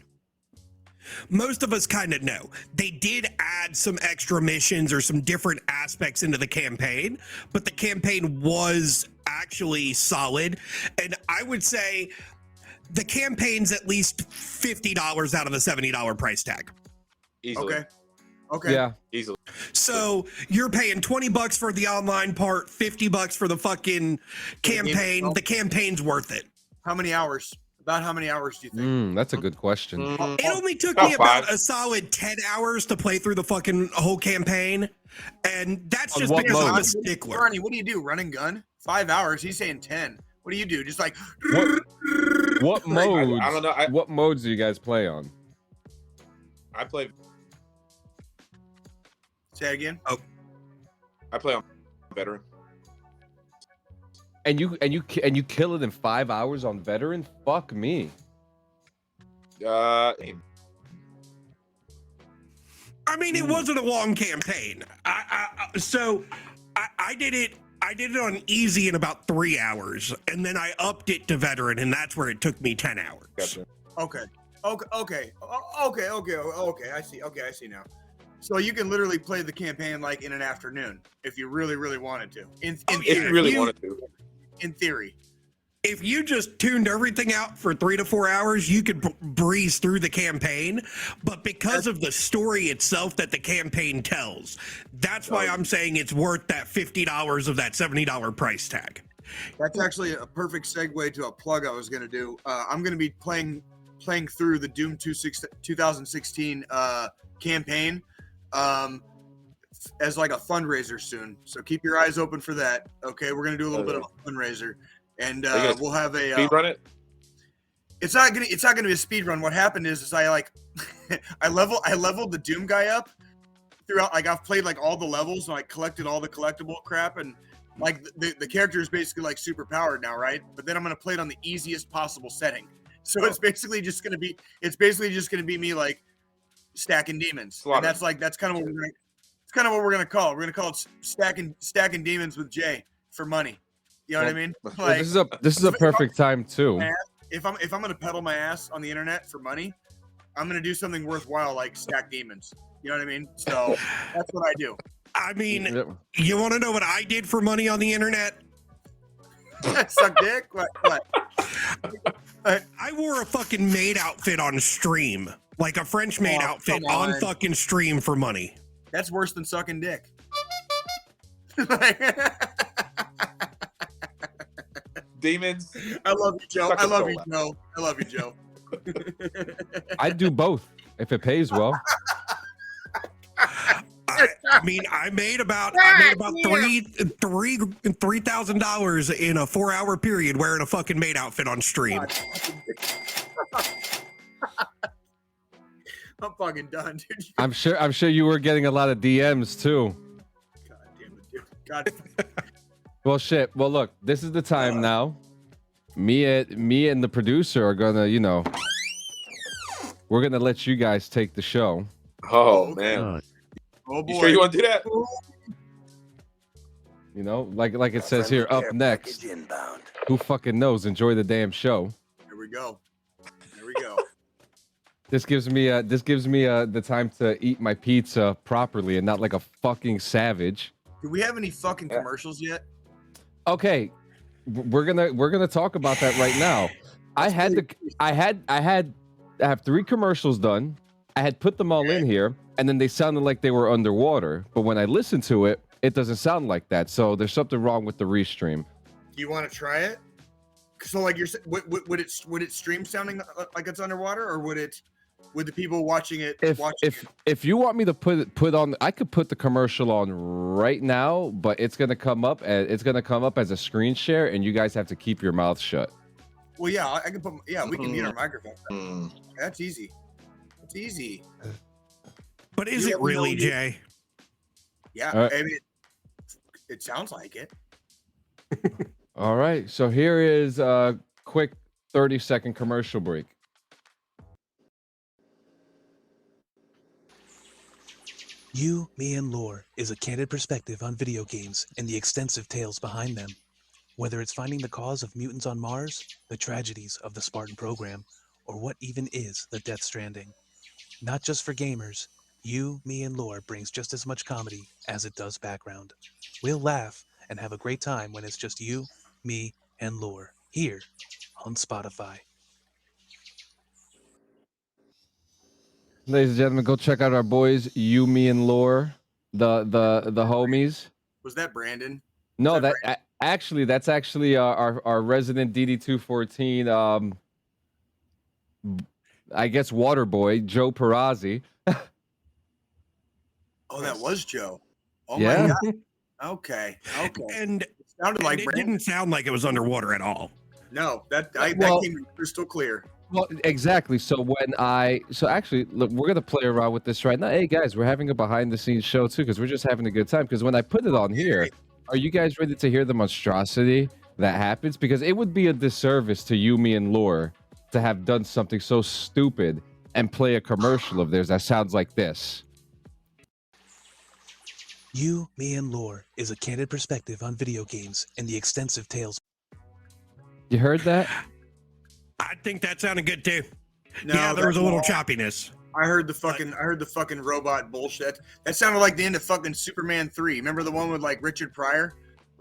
most of us kind of know. They did add some extra missions or some different aspects into the campaign, but the campaign was actually solid. And I would say the campaign's at least $50 out of the $70 price tag. Easily. Okay. Yeah. Easily. So you're paying $20 for the online part, $50 for the fucking campaign. The campaign's worth it. How many hours? About how many hours do you think? That's a good question. It only took me about a solid 10 hours to play through the fucking whole campaign. And that's just because I'm a stickler. Ronnie, what do you do? Run and gun? 5 hours. He's saying 10. What do you do? Just like what modes? I don't know. What modes do you guys play on? I play. Say it again. Oh, I play on veteran. And you kill it in 5 hours on veteran? Fuck me. I mean, it wasn't a long campaign. I did it. I did it on easy in about 3 hours, and then I upped it to veteran, and that's where it took me 10 hours. Gotcha. Okay. I see. Okay, I see now. So you can literally play the campaign like in an afternoon if you really, really wanted to. If you really wanted to. In theory. If you just tuned everything out for 3 to 4 hours, you could breeze through the campaign. But because of the story itself that the campaign tells, that's why I'm saying it's worth that $50 of that $70 price tag. That's actually a perfect segue to a plug I was going to do. I'm going to be playing through the Doom 2016 campaign as like a fundraiser soon. So keep your eyes open for that. Okay, we're going to do a little bit of a fundraiser. And we'll have a speed run it. It's not gonna be a speed run. What happened is I like I leveled the Doom guy up throughout. Like I've played like all the levels and like collected all the collectible crap, and like the character is basically like super powered now, right? But then I'm gonna play it on the easiest possible setting. So it's basically just gonna be me like stacking demons. And that's kind of what we're gonna call it. We're gonna call it stacking demons with Jay for money. You know what I mean? Like, this is a perfect time too. If I'm gonna peddle my ass on the internet for money, I'm gonna do something worthwhile like stack demons. You know what I mean? So that's what I do. I mean, you want to know what I did for money on the internet? Suck dick? What? I wore a fucking maid outfit on stream, like a French maid outfit on fucking stream for money. That's worse than sucking dick. Demons. I love you, Joe. I love you, Joe. I'd do both if it pays well. I mean, I made about $3,000 in a 4-hour period wearing a fucking maid outfit on stream. I'm fucking done, dude. I'm sure you were getting a lot of DMs too. God damn it, dude. God. Well, shit. Well, look, this is the time now. Me and the producer are gonna, we're gonna let you guys take the show. Oh man. Oh boy. You sure you want to do that? Like it says here, up next. Who fucking knows? Enjoy the damn show. Here we go. This gives me the time to eat my pizza properly and not like a fucking savage. Do we have any fucking commercials yet? Okay, we're gonna talk about that right now. I have 3 commercials done. I had put them all in here, and then they sounded like they were underwater. But when I listen to it, it doesn't sound like that. So there's something wrong with the restream. Do you want to try it? So like would it stream sounding like it's underwater, or would it? with the people watching it. If you want me to put on, I could put the commercial on right now, but it's gonna come up as a screen share, and you guys have to keep your mouth shut. Well, yeah, I can put. Yeah, we can mute our microphone. That's easy. It's easy. But is it really, Jay? Yeah, right. I mean, it sounds like it. All right, so here is a quick 30-second commercial break. You, Me, and Lore is a candid perspective on video games and the extensive tales behind them. Whether it's finding the cause of mutants on Mars, the tragedies of the Spartan program, or what even is the Death Stranding. Not just for gamers, You, Me, and Lore brings just as much comedy as it does background. We'll laugh and have a great time when it's just you, me, and Lore here on Spotify. Ladies and gentlemen, go check out our boys, You, Me, and Lore, the homies. Was that Brandon? No, that's actually our resident DD214, I guess water boy, Joe Perazzi. Oh, that was Joe. Oh Yeah. my God. Okay. And It sounded like it Brandon. didn't sound like it was underwater at all. No, that Well- came crystal clear. Well, exactly. So actually, look, we're gonna play around with this right now. Hey guys, we're having a behind-the-scenes show too, because we're just having a good time. Because when I put it on here, are you guys ready to hear the monstrosity that happens? Because it would be a disservice to You, Me, and Lore to have done something so stupid and play a commercial of theirs that sounds like this. You, Me, and Lore is a candid perspective on video games and the extensive tales. You heard that? I think that sounded good too. No, Yeah, there was a little that's- choppiness. I heard the fucking robot bullshit. That sounded like the end of fucking Superman 3. Remember the one with like Richard Pryor,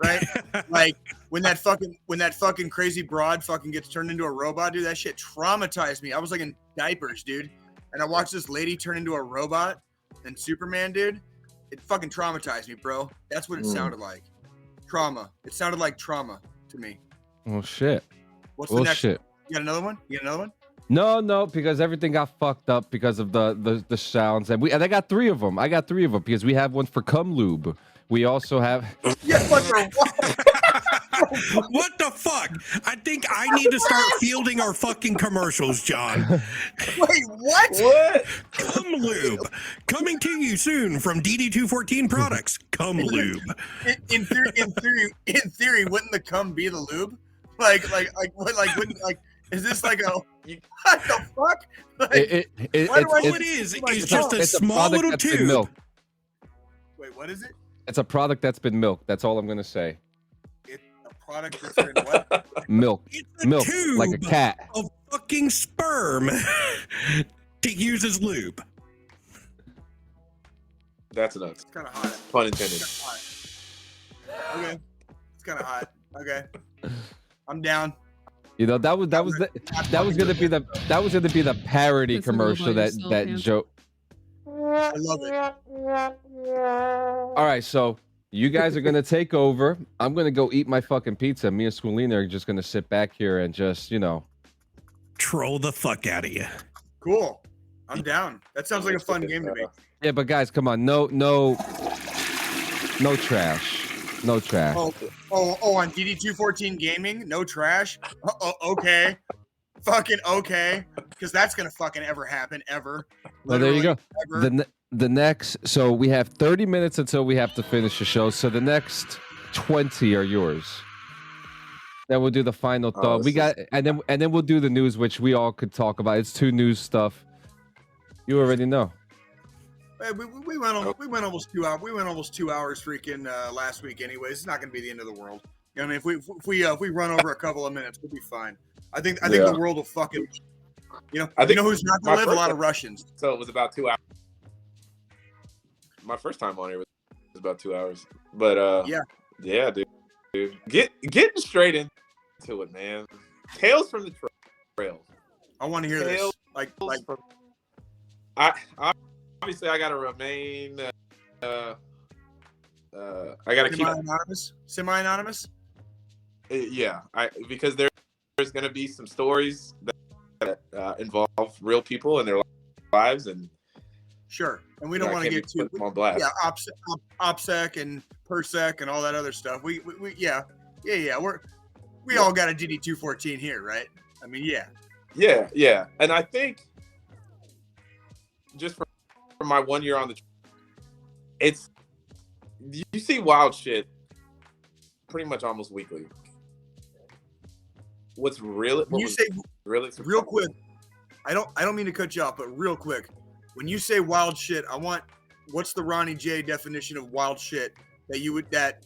right? Like when that fucking crazy broad fucking gets turned into a robot, dude. That shit traumatized me. I was like in diapers, dude. And I watched this lady turn into a robot and Superman, dude. It fucking traumatized me, bro. That's what it sounded like. Trauma. It sounded like trauma to me. Oh shit. What's Oh the next? shit. You got another one? You got another one? No, because everything got fucked up because of the sounds, and I got 3 of them. I got 3 of them because we have one for cum lube. We also have. Yeah, what the What the fuck? I think I need to start fielding our fucking commercials, John. Wait, what? What? Cum Lube. Coming to you soon from DD214 Products. Cum Lube. In theory, wouldn't the cum be the lube? Wouldn't is this like a what the fuck? Like, All it is just a small little tube. Wait, what is it? It's a product that's been milked. That's all I'm gonna say. It's a product that's been what? Milk. It's a Milk tube like a cat. of fucking sperm to use as lube. That's nuts. It's kind of hot. Pun intended. Okay, it's kind of hot. Okay, I'm down. You know that was gonna be the parody That's a little commercial by that yourself, that man. Joe. I love it. All right, so you guys are gonna take over. I'm gonna go eat my fucking pizza. Me and Swolina are just gonna sit back here and just Troll the fuck out of you. Cool. I'm down. That sounds like a fun game to me. Yeah, but guys, come on, no trash. No trash. Oh, on DD214 Gaming, no trash. Okay, fucking okay, because that's gonna fucking ever happen ever. Well, there you go. Ever. The next, so we have 30 minutes until we have to finish the show. So the next 20 are yours. Then we'll do the final thought. And then we'll do the news, which we all could talk about. It's 2 news stuff. You already know. Hey, we went almost 2 hours. We went almost 2 hours freaking last week. Anyways, it's not gonna be the end of the world. You know what I mean? If we run over a couple of minutes, we'll be fine. I think the world will fucking. You know who's not gonna live? A lot of Russians. So it was about 2 hours. My first time on here was about 2 hours. But yeah, dude. Getting straight into it, man. Tales from the Trail. I want to hear this. Like I obviously I gotta remain I gotta keep semi-anonymous. Yeah, because there's gonna be some stories that involve real people and their lives, and sure. And we don't want to get too on blast. Yeah, OPSEC and PERSEC and all that other stuff. We yeah. We all got a DD-214 here, right? I mean, yeah. And I think just for my 1 year on the, it's, you see wild shit pretty much almost weekly. What's really, when you say really real quick, I don't mean to cut you off, but real quick, when you say wild shit, what's the Ronnie Jay definition of wild shit that you would, like,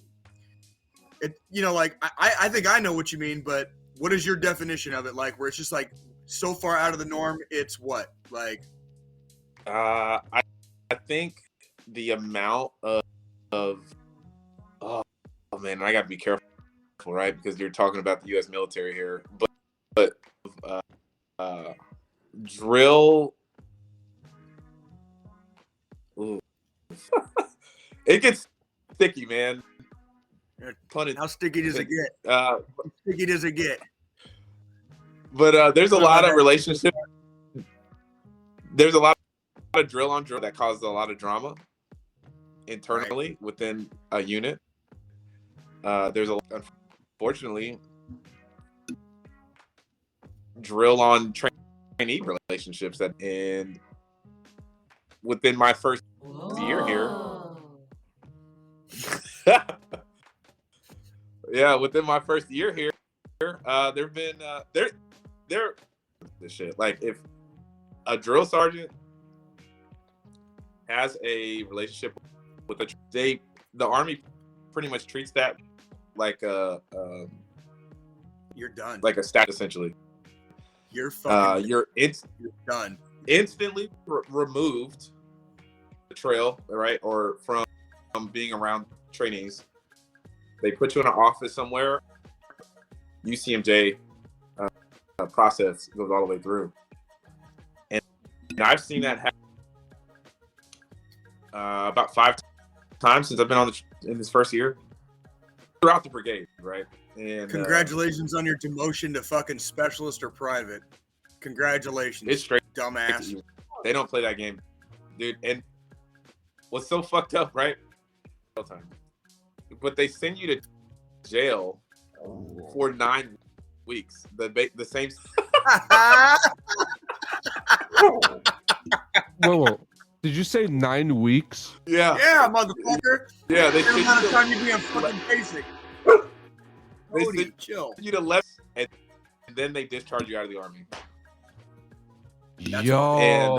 I think I know what you mean, but what is your definition of it? Like, where it's just like so far out of the norm, it's what? Like, I think the amount of oh man, I gotta be careful, right? Because you're talking about the U.S. military here, but drill. Ooh. It gets sticky, man. How sticky does it get? Sticky does it get? But there's a lot of relationship. There's a lot of drill on drill that causes a lot of drama internally within a unit. There's unfortunately drill on trainee relationships and within my first year here. Yeah, within my first year here, there've been this shit. Like, if a drill sergeant has a relationship with the Army pretty much treats that like you're done, like a stat essentially. You're fucking you're done, instantly removed the trail, right, or from being around trainees. They put you in an office somewhere. UCMJ process goes all the way through, and I've seen that happen about 5 times since I've been in this first year throughout the brigade, right? And congratulations on your demotion to fucking specialist or private. Congratulations. It's straight dumbass. They don't play that game, dude. And what's so fucked up, right? But they send you to jail for 9 weeks. The same. Whoa. Did you say 9 weeks? Yeah. Yeah, motherfucker. Yeah, they the amount of time you be on fucking basic. They chill. You to 11, and then they discharge you out of the Army. Yo. And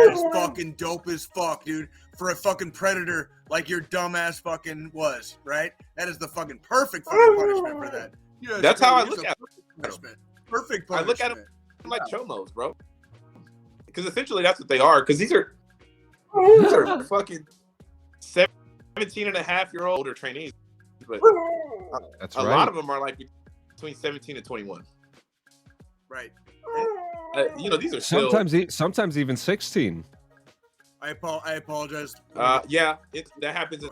that's fucking dope as fuck, dude. For a fucking predator like your dumbass fucking was, right? That is the fucking perfect fucking punishment for that. Yes, that's how I look at it. Perfect punishment. I look at them like chomos, bro. Because essentially that's what they are. Because these are fucking 17-and-a-half-year-old older trainees. But that's a lot of them are like between 17 and 21. Right. These are still, sometimes even 16. I apologize. Yeah, that happens in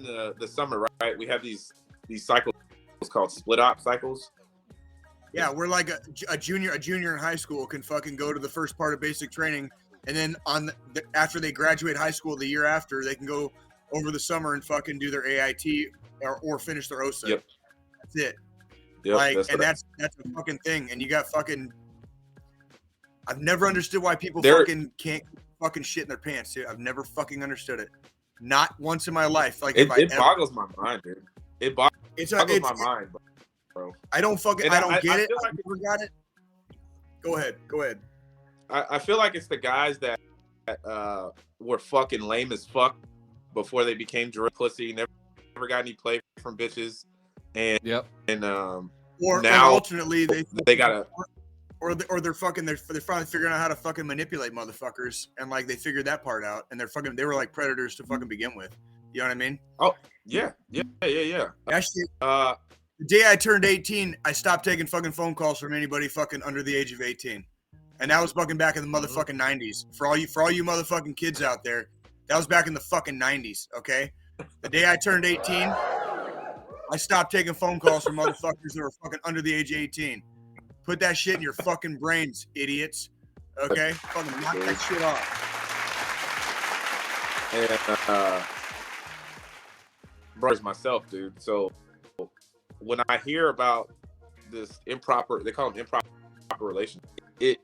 the summer, right? We have these cycles called split op cycles. Yeah, we're like a junior in high school can fucking go to the first part of basic training, and then after they graduate high school the year after, they can go over the summer and fucking do their AIT or finish their OSA. Yep. That's it. Yep, that's a fucking thing. And you got fucking. I've never understood why people fucking can't fucking shit in their pants, dude. I've never fucking understood it. Not once in my life. Like it boggles my mind, dude. It boggles my mind, bro. I don't get it. I never got it. Go ahead. I feel like it's the guys that were fucking lame as fuck before they became drill pussy. Never got any play from bitches, and or now alternately they gotta. Or they're finally figuring out how to fucking manipulate motherfuckers, and like they figured that part out, and they were like predators to fucking begin with. You know what I mean? Oh yeah. Actually, the day I turned 18, I stopped taking fucking phone calls from anybody fucking under the age of 18, and that was fucking back in the motherfucking 90s. For all you motherfucking kids out there, that was back in the fucking 90s. Okay, the day I turned 18, I stopped taking phone calls from motherfuckers that were fucking under the age of 18. Put that shit in your fucking brains, idiots. Okay, fucking knock that shit off. And brothers myself, dude. So when I hear about this improper, they call them improper relations. It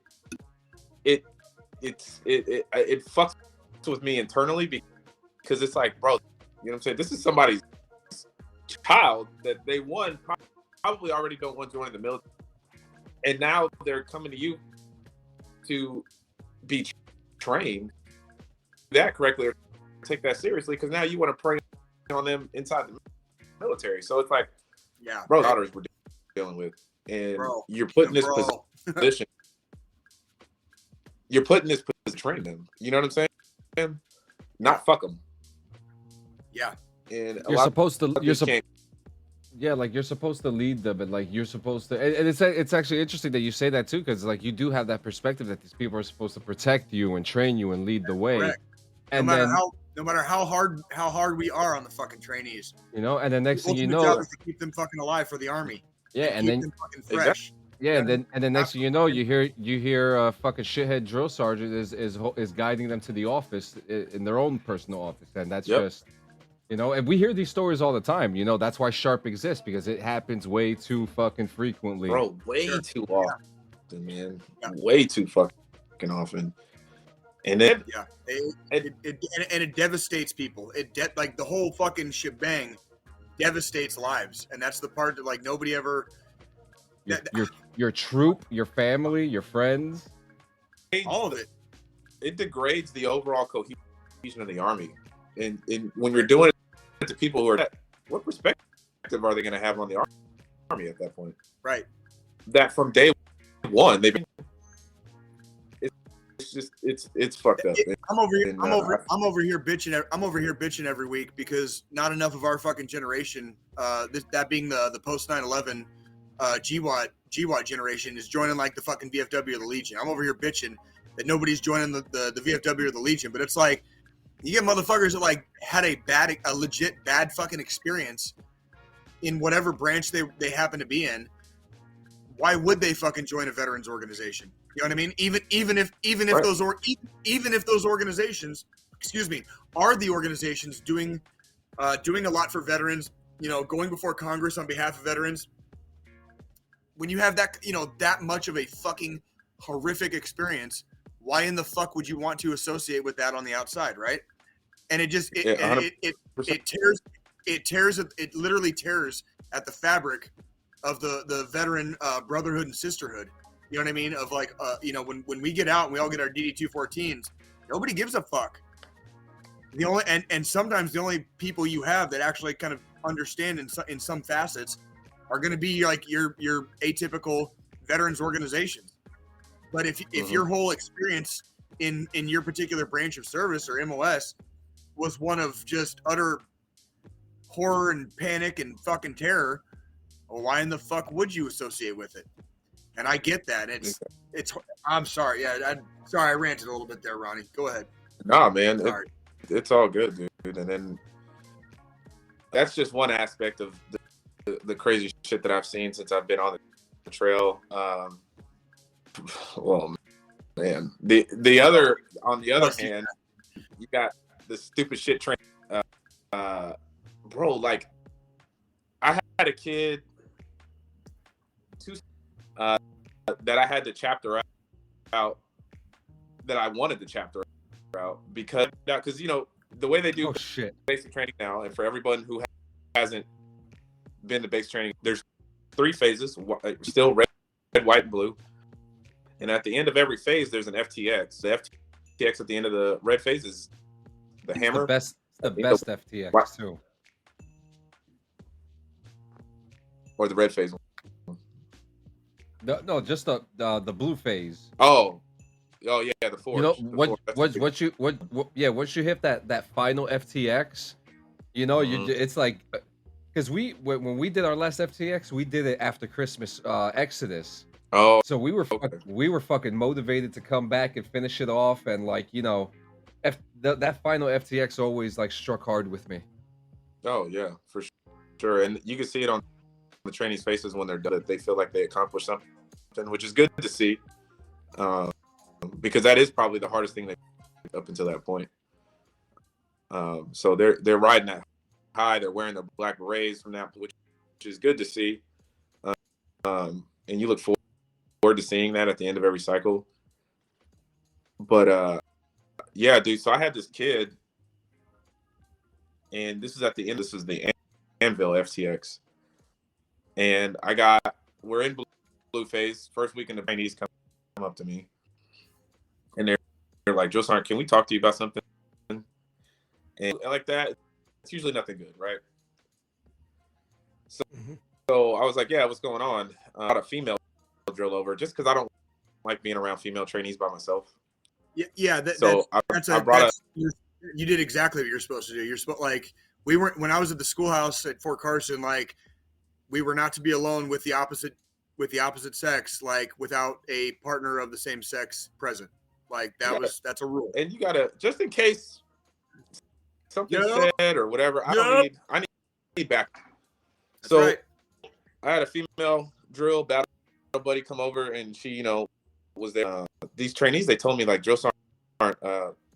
fucks with me internally because it's like, bro, you know what I'm saying? This is somebody's child that they probably already don't want joining the military, and now they're coming to you to be trained that correctly or take that seriously because now you want to prey on them inside the military. So it's like, yeah, bro, daughters we're dealing with, and you're putting this position. You're putting this position, train them. You know what I'm saying? Not fuck them. Yeah. And you're supposed to. Yeah, like you're supposed to lead them, and like you're supposed to. And it's actually interesting that you say that too, because like you do have that perspective that these people are supposed to protect you and train you and lead the way. Correct. And no matter how hard we are on the fucking trainees, you know, and the next thing you know, job is to keep them fucking alive for the army. Yeah, and keep then them fucking fresh. Yeah, and then next thing you know, you hear fucking shithead drill sergeant is guiding them to the office in their own personal office, and that's just, you know, and we hear these stories all the time. You know, that's why Sharp exists, because it happens way too fucking frequently. Bro, way too often, man. Way too fucking often. And then it devastates people. Like the whole fucking shebang devastates lives, and that's the part that like nobody ever. Your troop, your family, your friends, all of it. It degrades the overall cohesion of the army, and when you're doing it to people who are, what perspective are they going to have on the army at that point? Right. That from day one they've been. It's fucked up. I'm over here bitching every week because not enough of our fucking generation, that being the post 9/11 GWAT generation, is joining like the fucking VFW or the Legion. I'm over here bitching that nobody's joining the VFW or the Legion, but it's like you get motherfuckers that like had a legit bad fucking experience in whatever branch they happen to be in. Why would they fucking join a veterans organization? You know what I mean? Even if those organizations, are the organizations doing a lot for veterans, you know, going before Congress on behalf of veterans. When you have that, you know, that much of a fucking horrific experience, why in the fuck would you want to associate with that on the outside, right? And it literally tears at the fabric of the veteran brotherhood and sisterhood. You know what I mean? Of like, you know, when we get out and we all get our DD-214s, nobody gives a fuck. The only and sometimes the only people you have that actually kind of understand in some facets are going to be like your atypical veterans organizations. But if your whole experience in your particular branch of service or MOS was one of just utter horror and panic and fucking terror, well, why in the fuck would you associate with it? And I get that. It's. I'm sorry. Yeah, I ranted a little bit there, Ronnie. Go ahead. Nah, man. It's all good, dude. And then that's just one aspect of the crazy shit that I've seen since I've been on the trail. Well, man. The other, on the other hand, you got the stupid shit train. Bro, like I had a kid that I had to chapter out, that I wanted to chapter out because you know the way they do basic training now, and for everyone who hasn't been to basic training, there's 3 phases, still red, white, and blue, and at the end of every phase there's an FTX. The FTX at the end of the red phase is the hammer. The best FTX too, or the red phase. No, just the blue phase. Oh yeah, the forge. You know once you hit that final FTX, you know, it's like, because when we did our last FTX, we did it after Christmas Exodus. Oh, so we were fucking motivated to come back and finish it off, and like, you know, that final FTX always like struck hard with me. Oh yeah, for sure, and you can see it on the trainees' faces when they're done. They feel like they accomplished something, which is good to see. because that is probably the hardest thing up until that point. So they're riding that high. They're wearing the black berets from that, which is good to see. And you look forward to seeing that at the end of every cycle. But yeah, dude. So I had this kid, and this is at the end. This is the Anvil FTX, and we're in blue phase. First week in the Chinese come up to me, and they're like, "Joe Sarn, can we talk to you about something?" And like that, it's usually nothing good, right? So I was like, "Yeah, what's going on?" I got a female drill over just because I don't like being around female trainees by myself. Yeah. You did exactly what you're supposed to do. You're supposed when I was at the schoolhouse at Fort Carson, like we were not to be alone with the opposite sex, like without a partner of the same sex present. Like that's a rule. And you gotta, just in case something said or whatever, I need back. So right. I had a female drill battle buddy come over, and she, was there. These trainees, they told me like, Joe Sarn,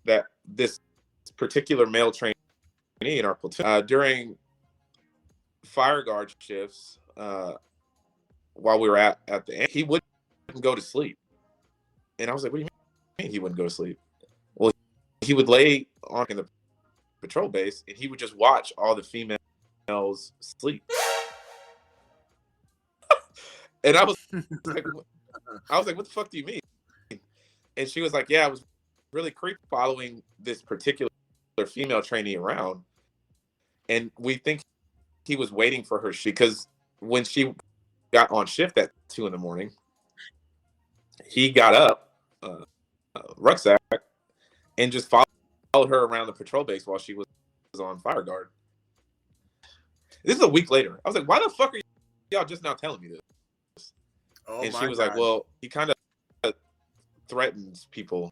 that this particular male trainee in our platoon during fire guard shifts, while we were at the end, he wouldn't go to sleep. And I was like, what do you mean he wouldn't go to sleep? Well, he would lay on in the patrol base, and he would just watch all the females sleep. And I was like, what the fuck do you mean? And she was like, yeah, I was really creepy following this particular female trainee around. And we think he was waiting for her because when she got on shift at 2 a.m, he got up, rucksack, and just followed her around the patrol base while she was on fire guard. This is a week later. I was like, why the fuck are y'all just now telling me this? Oh, and she was like, well, he kind of threatens people.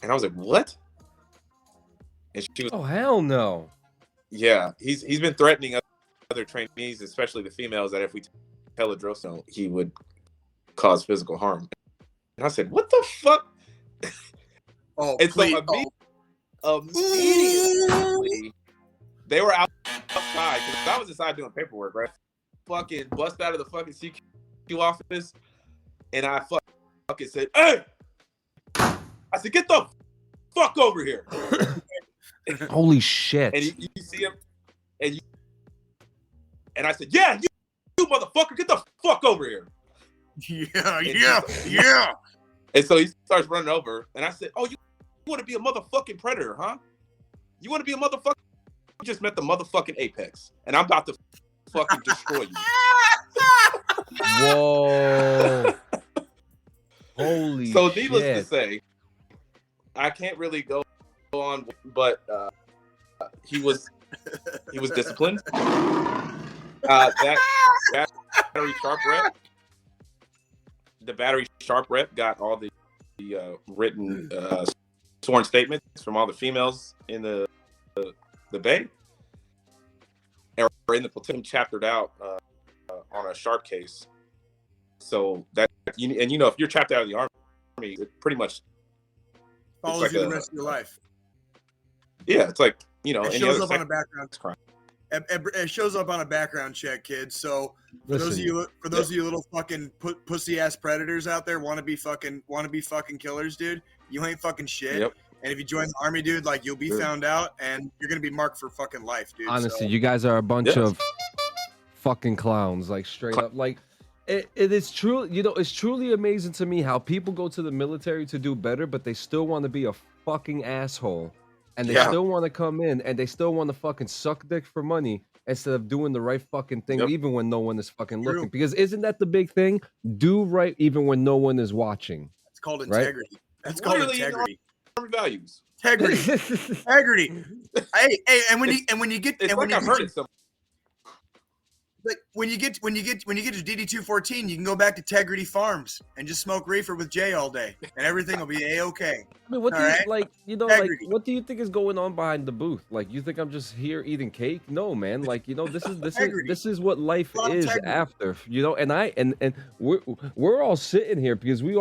And I was like, what? And she was, oh, hell no. Yeah, he's been threatening other trainees, especially the females, that if we tell a drill sergeant, he would cause physical harm. And I said, what the fuck? Oh, and please. So immediately, they were outside, because I was inside doing paperwork, right? Fucking bust out of the fucking CQ office, and I fucking said, hey! I said, get the fuck over here. Holy shit. And you see him, and I said, yeah, you motherfucker, get the fuck over here. Yeah. And so he starts running over, and I said, oh, you want to be a motherfucking predator, huh? You want to be a motherfucker? You just met the motherfucking apex, and I'm about to fucking destroy you. Whoa. Holy shit. So needless to say, I can't really go on, but he was disciplined. That battery sharp rep, the battery sharp rep got all the written sworn statements from all the females in the bay, or in the platoon, chaptered out on a sharp case. So that if you're chapped out of the army, it pretty much follows like you the rest of your life. Yeah, it's like, it shows up on a background crime. It shows up on a background check, kids. So for those of you little fucking pussy ass predators out there, wanna be fucking killers, dude, you ain't fucking shit. Yep. And if you join the army, dude, like you'll be found out, and you're gonna be marked for fucking life, dude. Honestly, you guys are a bunch of fucking clowns, like straight up. Like it is true. It's truly amazing to me how people go to the military to do better, but they still want to be a fucking asshole. And they still want to come in, and they still want to fucking suck dick for money instead of doing the right fucking thing, even when no one is fucking looking. Because isn't that the big thing? Do right even when no one is watching. It's called integrity. Right? That's called integrity. Values. Integrity. Hey, and when you get, it's and like when I've heard it. Like when you get to DD214, you can go back to Tegrity Farms and just smoke reefer with Jay all day, and everything will be a-okay. I mean, what do All you right? like? You know, Integrity. like what do you think is going on behind the booth? Like, you think I'm just here eating cake? No, man. Like, you know, this Integrity. is what life A lot of is integrity. after. You know, and we're all sitting here because we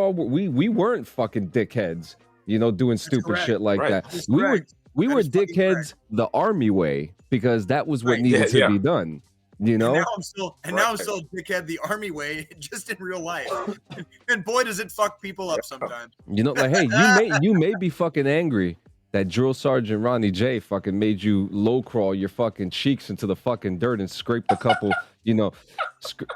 weren't fucking dickheads. You know, doing stupid correct. shit like Right. that. That is We were correct. we That were is fucking dickheads correct. the army way because that was what Right. needed to Yeah. be done. You And know, now I'm still a dickhead the army way, just in real life. And boy, does it fuck people up sometimes. you know, like, hey, you may be fucking angry that Drill Sergeant Ronnie Jay fucking made you low crawl your fucking cheeks into the fucking dirt and scraped a couple, you know,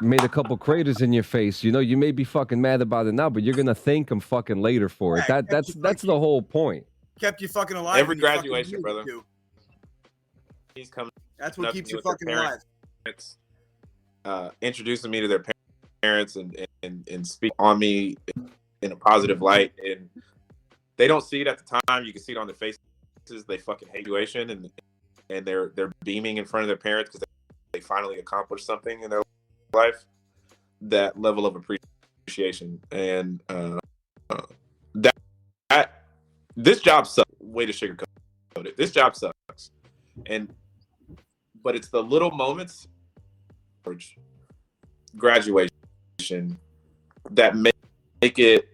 made a couple craters in your face. You know, you may be fucking mad about it now, but you're gonna thank him fucking later for it. Yeah, That's the whole point. Kept you fucking alive. Every when you fucking graduation, needed brother. to. He's coming. That's what up to keeps me you with their fucking alive. parents, introducing me to their parents and speak on me in a positive light. And they don't see it at the time. You can see it on their faces. They fucking hate graduation, and they're beaming in front of their parents because they finally accomplished something in their life. That level of appreciation and that this job sucks. Way to sugarcoat it. This job sucks, but it's the little moments, graduation, that make it.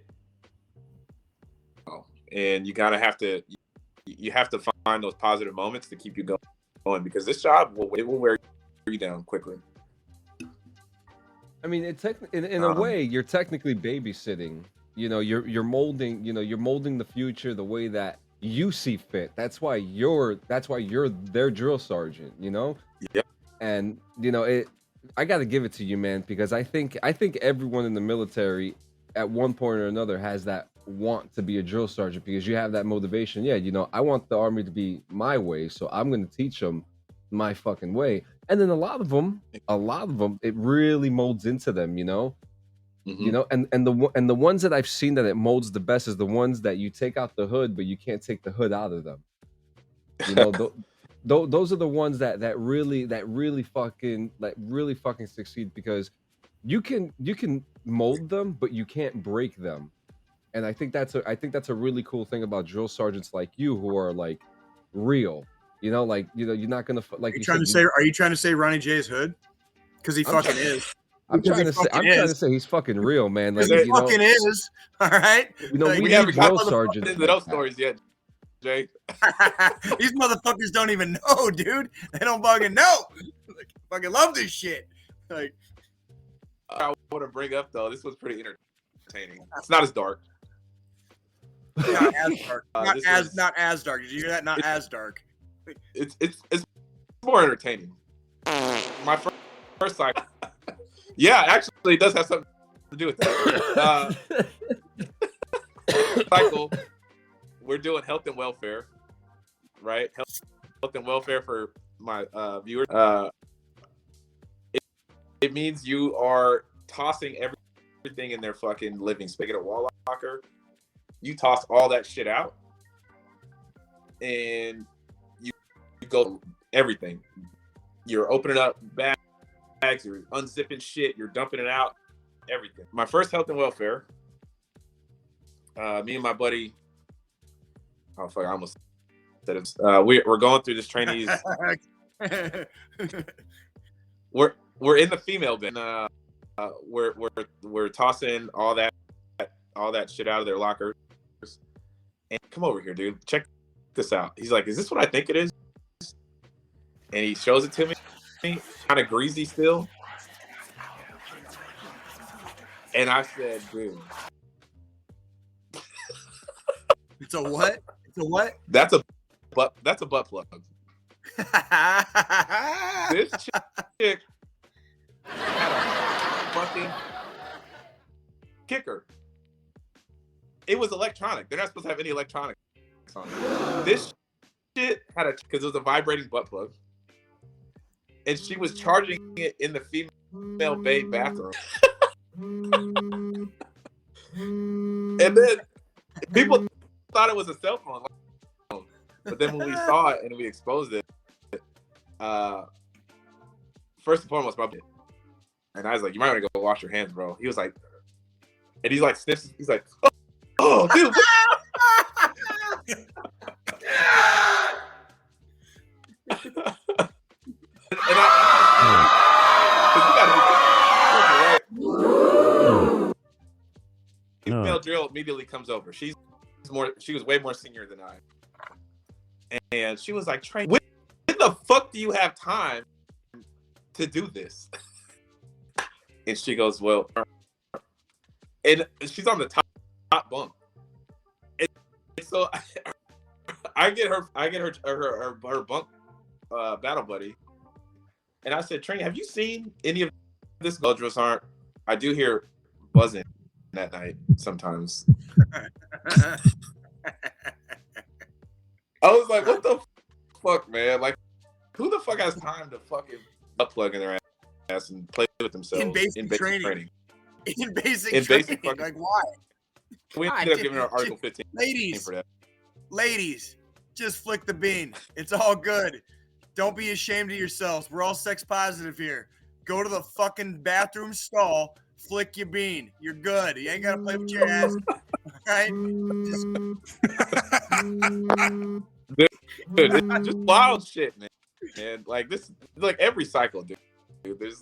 And you have to find those positive moments to keep you going because this job will wear you down quickly. I mean, in a way, you're technically babysitting. You know, you're molding. You know, you're molding the future the way that you see fit. That's why you're their drill sergeant. You know. Yep. And you know, I got to give it to you, man, because I think everyone in the military, at one point or another, has that want to be a drill sergeant because you have that motivation. Yeah, you know, I want the army to be my way, so I'm going to teach them my fucking way. And then a lot of them, it really molds into them, you know. Mm-hmm. You know, and the ones that I've seen that it molds the best is the ones that you take out the hood, but you can't take the hood out of them. You know, those are the ones that really fucking succeed because you can mold them, but you can't break them. And I think that's a really cool thing about drill sergeants like you who are like real. You know, like, you know, you're not gonna like. Are you trying to say Ronnie Jay's hood? Because he fucking is. I'm trying to say he's fucking real, man. Like, He you know, fucking is. All right. you know, Like, we haven't need drill got sergeants. into like those that. stories yet, Jay. These motherfuckers don't even know, dude. They don't fucking know. Like, fucking love this shit. Like, I want to bring up though. This was pretty entertaining. It's not as dark. not as dark. This Not as dark. Did you hear that? Not as dark. It's more entertaining. My first cycle. Yeah, actually, it does have something to do with that. Cycle. We're doing health and welfare, right? Health and welfare for my viewers. It means you are tossing everything in their fucking living space. Get a wall locker. You toss all that shit out, and you go everything. You're opening up bags. You're unzipping shit. You're dumping it out. Everything. My first health and welfare. Me and my buddy. Oh fuck! I almost said it. We're going through this trainees. We're in the female bin. We're tossing all that shit out of their lockers. And come over here, dude. Check this out. He's like, "Is this what I think it is?" And he shows it to me. Kind of greasy still. And I said, "Dude, It's a what? It's a what? that's a butt plug." This chick had a fucking kicker. It was electronic. They're not supposed to have any electronics on it. This shit had because it was a vibrating butt plug. And she was charging it in the female bay bathroom. And then people thought it was a cell phone. But then when we saw it and we exposed it, first and foremost, And I was like, you might want to go wash your hands, bro. He was like, and he's like sniffs. He's like, oh dude. Female drill immediately comes over. She was way more senior than I. And she was like, Trey, when the fuck do you have time to do this? And she goes, well, and she's on the top bunk. And so I get her bunk battle buddy. And I said, Trey, have you seen any of this? Drills aren't. I do hear buzzing at night sometimes. I was like, what the fuck, man? Like, who the fuck has time to fucking plug in their ass and play with themselves in basic training? In basic training. Like, why? We ended up giving her Article 15 ladies, for that. Ladies, just flick the bean. It's all good. Don't be ashamed of yourselves. We're all sex positive here. Go to the fucking bathroom stall, flick your bean. You're good. You ain't got to play with your ass. Right? Dude, it's just wild shit, man. And like this, like every cycle, dude. There's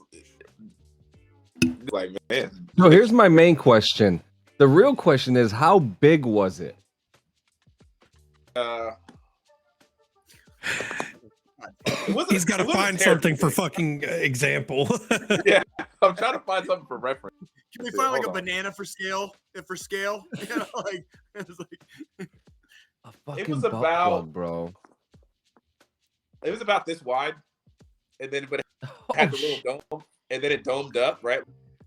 like, man. So here's my main question. The real question is, how big was it? He's got to find something for fucking example. Yeah, I'm trying to find something for reference. Can we find like a banana for scale? For scale, you know, like it's like a fucking it was butt about, plug, bro. It was about this wide, and then but it had the little dome, and then it domed up, right,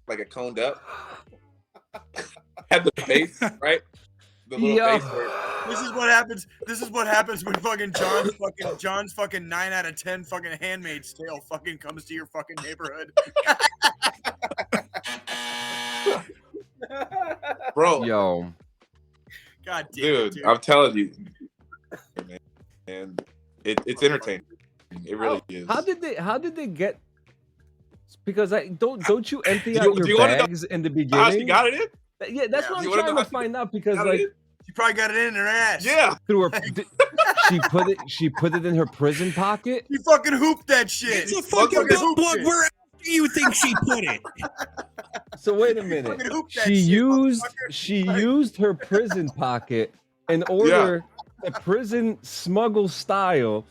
like it coned up. Had the base, right? The little base where... This is what happens. This is what happens when fucking John's fucking 9 out of 10 fucking Handmaid's Tale fucking comes to your fucking neighborhood. Bro, yo, God damn dude, it, dude. I'm telling you, man, and it's entertaining. It really is. How did they get? Because don't you empty out your bags in the beginning? How she got it in? Yeah, that's what I'm trying to find out, because like she probably got it in her ass. Yeah, through her. She put it in her prison pocket. She fucking hooped that shit. It's a fucking butt plug. Where do you think she put it? So wait a minute. She used her prison pocket in order to prison smuggle style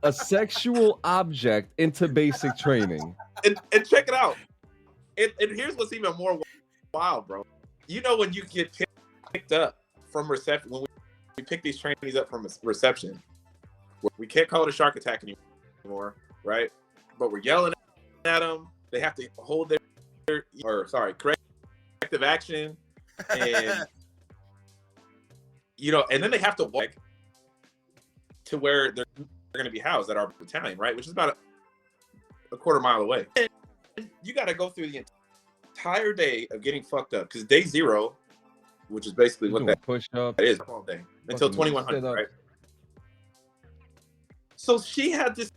a sexual object into basic training. And check it out. And here's what's even more wild, bro. You know, when you get picked up from reception, when we pick these trainees up from reception, we can't call it a shark attack anymore, right? But we're yelling at them. They have to hold corrective action, and you know, and then they have to walk to where they're going to be housed at our battalion, right? Which is about a quarter mile away. And you got to go through the entire day of getting fucked up, because day 0, which is basically what that push up is all day until 2100, right? So she had this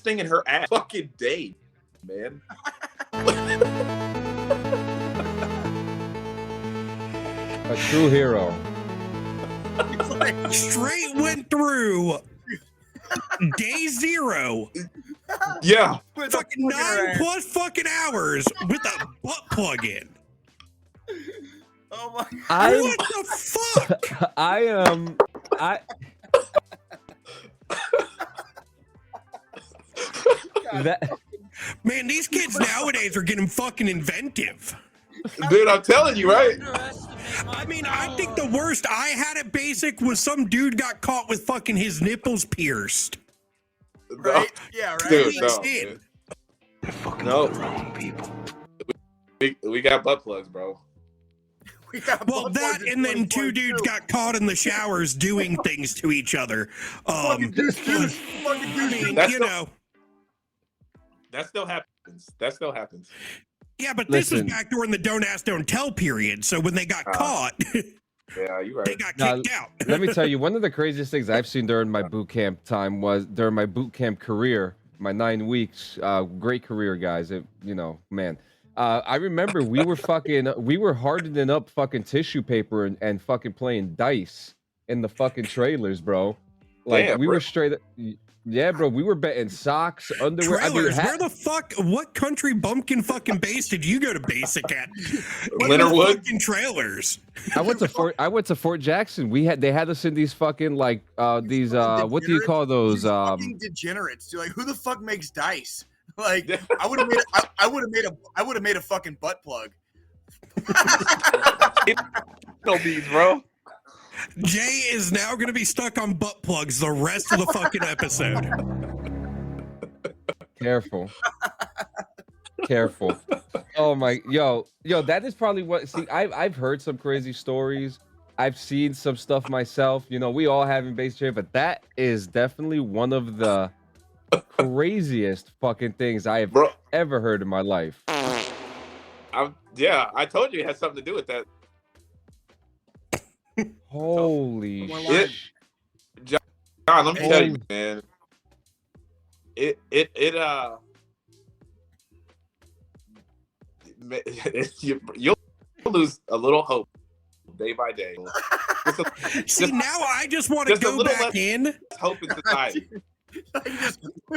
thing in her ass fucking day, man. A true hero. Straight went through day 0. Yeah. Fucking 9+ fucking hours with a butt plug in. Oh my God. What the fuck? Man, these kids nowadays are getting fucking inventive. Dude, I'm telling you, right? I mean, I think the worst I had at basic was some dude got caught with fucking his nipples pierced. Right? Yeah, right. Dude, no. Wrong people. We got butt plugs, bro. Well, that and then 2 dudes got caught in the showers doing things to each other. That still happens. That still happens. Yeah, but this was back during the don't ask, don't tell period. So when they got caught, yeah, you're right. They got kicked out. Let me tell you, one of the craziest things I've seen during my boot camp time was during my boot camp career, my 9 weeks. Great career, guys. Man. I remember we were hardening up fucking tissue paper and fucking playing dice in the fucking trailers, bro. Like Damn, we were bro. straight. Yeah, bro. We were betting socks, underwear. Trailers. I mean, Where the fuck? What country bumpkin fucking base did you go to basic at? What Leonardwood? fucking trailers? I went to Fort Jackson. They had us in these fucking like these what do you call those? These fucking degenerates, dude. Like, who the fuck makes dice? Like, I would have made a fucking butt plug. No beats, bro. Jay is now going to be stuck on butt plugs the rest of the fucking episode. Careful. Oh my, yo, that is probably what. See, I've heard some crazy stories. I've seen some stuff myself. You know, we all have in base trade, but that is definitely one of the craziest fucking things I have ever heard in my life. Yeah, I told you it had something to do with that. Holy shit. John, let me tell you, man. You'll lose a little hope day by day. See, now I just want to go back in. Hope in society.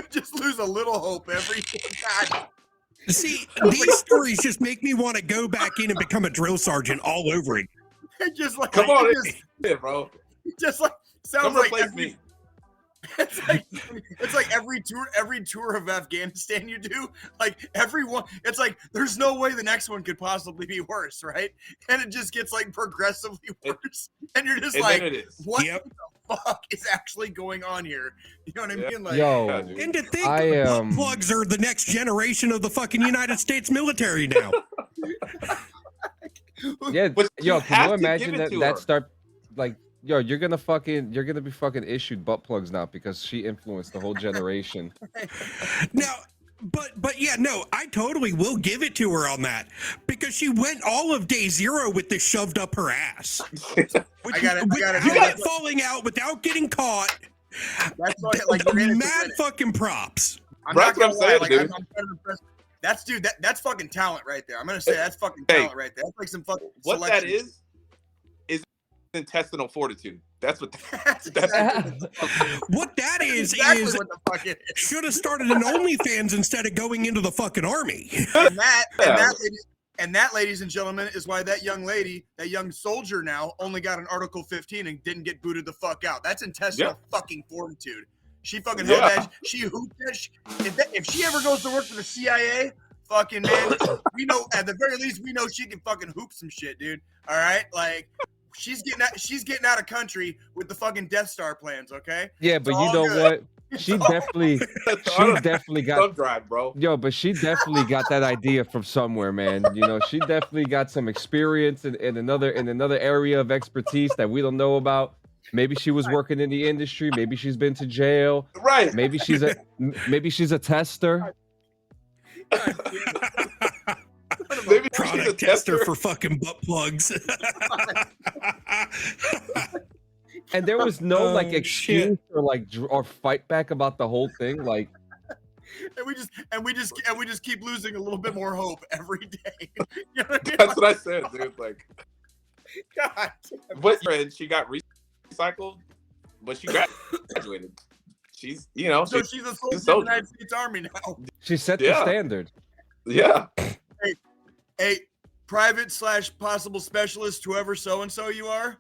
just lose a little hope every time. See, these stories just make me want to go back in and become a drill sergeant all over again. Just like, come on, bro. Just like sounds like me. It's like every tour of Afghanistan you do, like everyone, it's like there's no way the next one could possibly be worse, right? And it just gets like progressively worse, and you're just like, what the fuck is actually going on here? You know what I mean? Like, and to think butt plugs are the next generation of the fucking United States military now. Yeah, can you imagine that start like? Yo, you're gonna be fucking issued butt plugs now because she influenced the whole generation. Now, but yeah, no, I totally will give it to her on that because she went all of day zero with this shoved up her ass. Without falling out, without getting caught. That's like mad fucking props. I'm not gonna lie, like, I'm kind of impressed. That's fucking talent right there. I'm gonna say that's fucking talent right there. That's like some fucking what selection. That is intestinal fortitude. That's what what that is exactly what the fuck it is. Should have started an OnlyFans instead of going into the fucking army. And that, ladies and gentlemen, is why that young soldier now only got an Article 15 and didn't get booted the fuck out. That's intestinal fucking fortitude. She fucking held that. She hooped that. If she ever goes to work for the CIA, fucking man, we know at the very least we know she can fucking hoop some shit, dude. All right, like. She's getting out of country with the fucking Death Star plans, okay? Yeah, but you know what? She definitely got thumb drive, bro. Yo, but she definitely got that idea from somewhere, man. You know, she definitely got some experience in another area of expertise that we don't know about. Maybe she was working in the industry. Maybe she's been to jail. Right. Maybe she's a tester. Maybe product tester for fucking butt plugs. And there was no excuse or fight back about the whole thing, like. And we just keep losing a little bit more hope every day. You know what I mean? That's what I said, dude. Like, God. But she got recycled, but she graduated. She's, so she's a soldier in the United States Army now. She set the standard. Yeah. Hey, private / possible specialist, whoever so-and-so you are,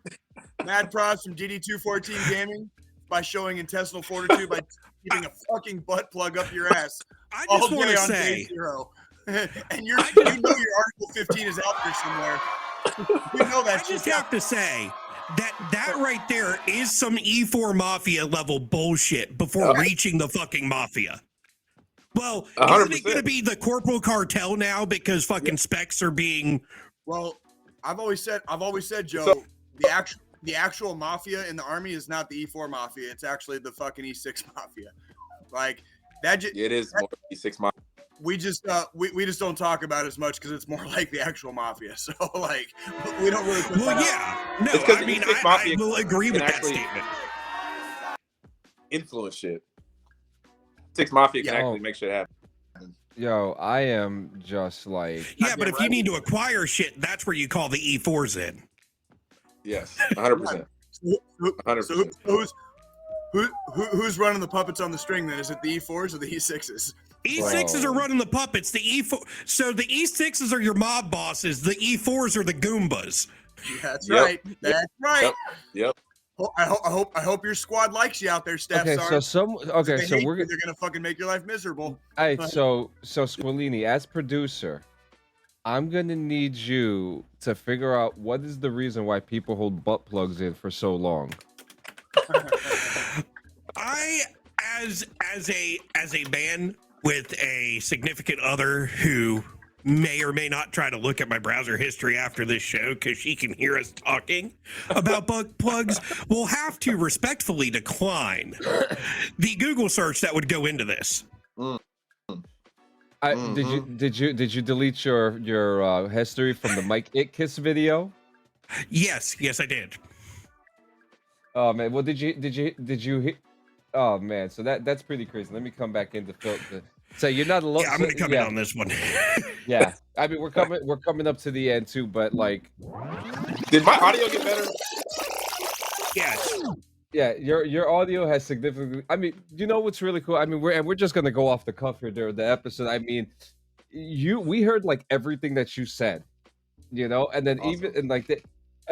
mad props from DD214 Gaming by showing intestinal fortitude by keeping a fucking butt plug up your ass. I just want to say, and you know your Article 15 is out there somewhere. You know that. I just have to say that right there is some E4 Mafia level bullshit before reaching the fucking Mafia. Well, 100%. Isn't it going to be the Corporal Cartel now because fucking specs are being? Well, I've always said, Joe, the actual mafia in the army is not the E4 Mafia. It's actually the fucking E6 Mafia. Like that. It is more E6 Mafia. We just don't talk about it as much because it's more like the actual mafia. So like we don't really. Well, yeah, no, I mean I will agree with that statement. Influence shit. Six Mafia can actually make shit happen. Yo, I am just like, Yeah, but Goddamn if you right. need to acquire shit, that's where you call the E4s in. Yes, 100%. So, 100%. who's running the puppets on the string then? Is it the E4s or the E6s? E6s are running the puppets. The E4, so the E6s are your mob bosses. The E4s are the Goombas. That's Yep. right. That's right. Yep. I hope your squad likes you out there, Staff okay, Sergeant. okay, They so hate we're you, they're gonna fucking make your life miserable. all right. So Squilini, as producer, I'm gonna need you to figure out what is the reason why people hold butt plugs in for so long. I, as a man with a significant other who may or may not try to look at my browser history after this show because she can hear us talking about butt plugs, will have to respectfully decline the Google search that would go into this. Did you delete your history from the Mike It Kiss video? Yes, I did. Oh man, well did you? Oh man, so that's pretty crazy. Let me come back into filter. So you're not alone. Yeah, I'm gonna come in on this one. Yeah, I mean we're coming up to the end too, but like, Did my audio get better? Yes. yeah, your audio has significantly. I mean, you know what's really cool? I mean, we're just gonna go off the cuff here during the episode. I mean, we heard like everything that you said, you know, and then Awesome. even and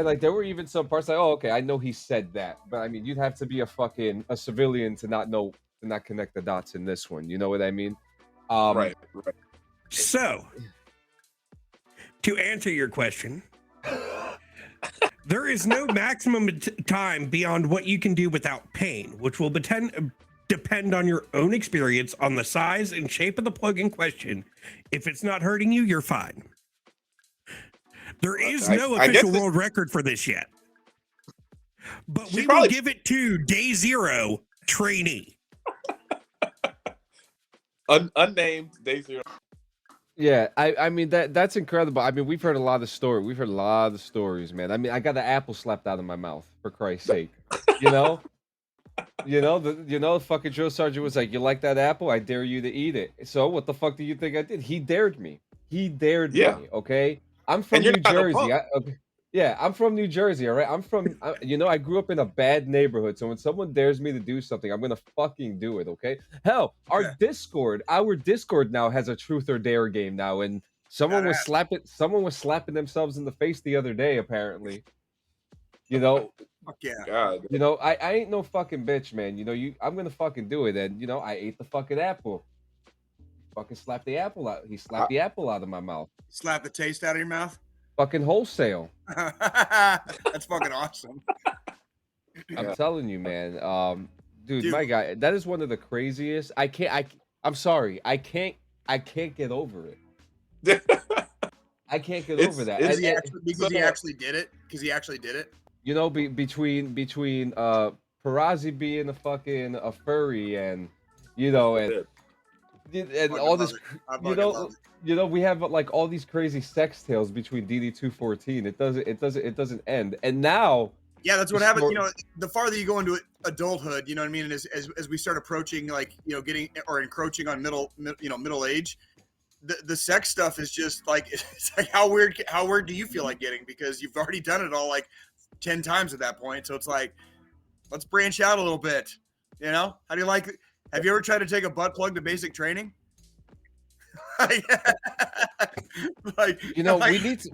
like there were even some parts like, oh, okay, I know he said that, but I mean, you'd have to be a civilian to not connect the dots in this one. You know what I mean? Right. So, to answer your question, there is no maximum time beyond what you can do without pain, which will depend on your own experience on the size and shape of the plug in question. If it's not hurting you, you're fine. There is no official world record for this yet. But we will give it to Day Zero trainee. Unnamed Day Zero. Yeah, I mean that's incredible. I mean, we've heard a lot of stories. We've heard a lot of stories, man. I mean, I got an apple slapped out of my mouth for Christ's sake. You know, fucking drill sergeant was like, "You like that apple? I dare you to eat it." So what the fuck do you think I did? He dared me. He dared me. Okay, I'm from New Jersey. Yeah, I'm from New Jersey. All right, I grew up in a bad neighborhood. So when someone dares me to do something, I'm gonna fucking do it. Okay. Hell, our Discord now has a truth or dare game now, and someone was slapping themselves in the face the other day. Apparently, you know. Fuck yeah. God. You know, I ain't no fucking bitch, man. You know, I'm gonna fucking do it, and I ate the fucking apple. Fucking slapped the apple out. He slapped the apple out of my mouth. Slap the taste out of your mouth. Fucking wholesale. That's fucking awesome. I'm telling you, man. Dude, my guy, that is one of the craziest. I'm sorry. I can't get over it. I can't get over that. Because he actually did it. You know, between Perazi being a furry and and all this, we have like all these crazy sex tales between DD214. It doesn't end. And now, yeah, that's what happens. The farther you go into adulthood, you know what I mean. And as we start approaching, like getting or encroaching on middle age, the sex stuff is just like it's like how weird do you feel like getting, because you've already done it all like 10 times at that point. So it's like, let's branch out a little bit. How do you like? Have you ever tried to take a butt plug to basic training?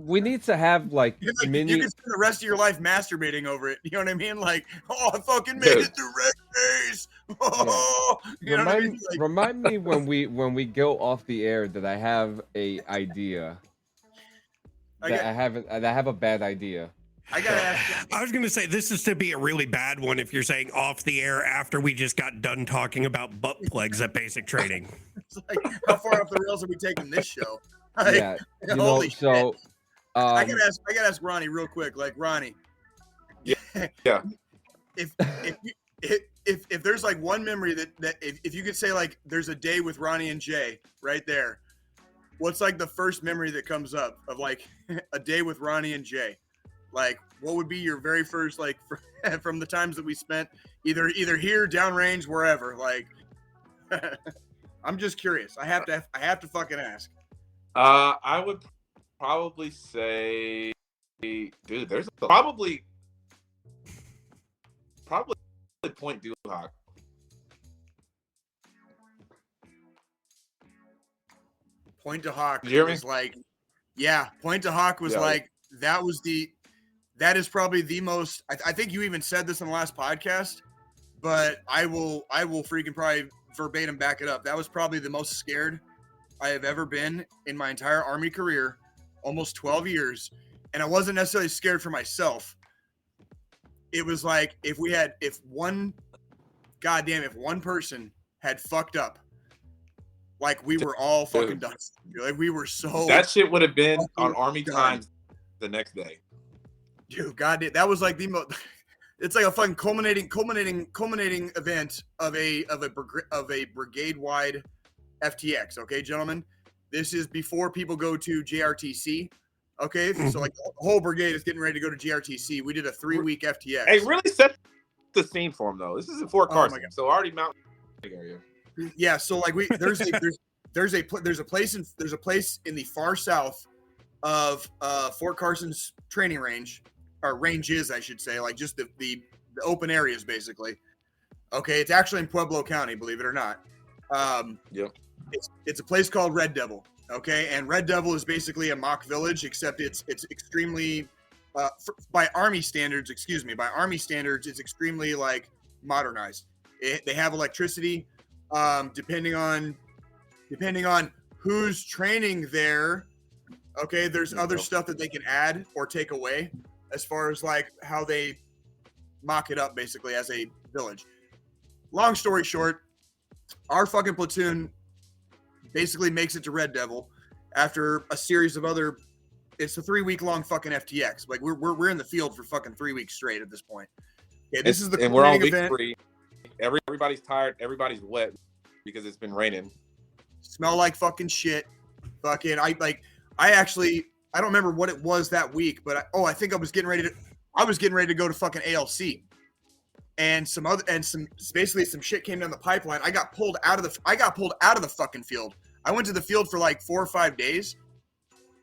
We need to have like mini. You can spend the rest of your life masturbating over it. You know what I mean? Like, oh, I fucking made it through red days. Oh, Remind me when we go off the air that I have a idea. I have a bad idea. I gotta ask. I was gonna say this is to be a really bad one if you're saying off the air after we just got done talking about butt plugs at basic training. It's like, how far off the rails are we taking this show? Like, yeah, holy shit. I gotta ask Ronnie real quick. Like, Ronnie, yeah. If there's like one memory that if you could say like there's a day with Ronnie and Jay right there, what's like the first memory that comes up of like a day with Ronnie and Jay? Like, what would be your very first, like, from the times that we spent either here, downrange, wherever? Like, I'm just curious. I have to fucking ask. I would probably say, dude, there's probably Point Duhawk. Point to Hawk Did you hear me? was like, yeah, Point to Hawk was like, that is probably the most, I think you even said this in the last podcast, but I will freaking probably verbatim back it up. That was probably the most scared I have ever been in my entire Army career, almost 12 years. And I wasn't necessarily scared for myself. It was like, if one person had fucked up, like we were all fucking done. Like we were so. That shit would have been on Army Times the next day. Dude, goddamn, that was like the most. It's like a fucking culminating event of a brigade-wide FTX. Okay, gentlemen, this is before people go to JRTC. Okay, so like the whole brigade is getting ready to go to JRTC. We did a 3-week FTX. Hey, really set the scene for him though. This is in Fort Carson, so already mountain area. Yeah, so like there's a place in the far south of Fort Carson's training range, or ranges, I should say, like just the open areas basically. Okay, it's actually in Pueblo County, believe it or not. Yep. It's a place called Red Devil. Okay, and Red Devil is basically a mock village, except it's extremely by Army standards, it's extremely like modernized. They have electricity. Depending on who's training there, okay, there's other stuff that they can add or take away as far as like how they mock it up basically as a village. Long story short, our fucking platoon basically makes it to Red Devil after a series of other. It's a 3-week long fucking FTX. Like we're in the field for fucking 3 weeks straight at this point. Okay, this is the and we're on week event. 3. Everybody's tired. Everybody's wet because it's been raining. Smell like fucking shit. Fucking I don't remember what it was that week, but I think I was getting ready to go to fucking ALC, and some shit came down the pipeline. I got pulled out of the fucking field. I went to the field for like 4 or 5 days,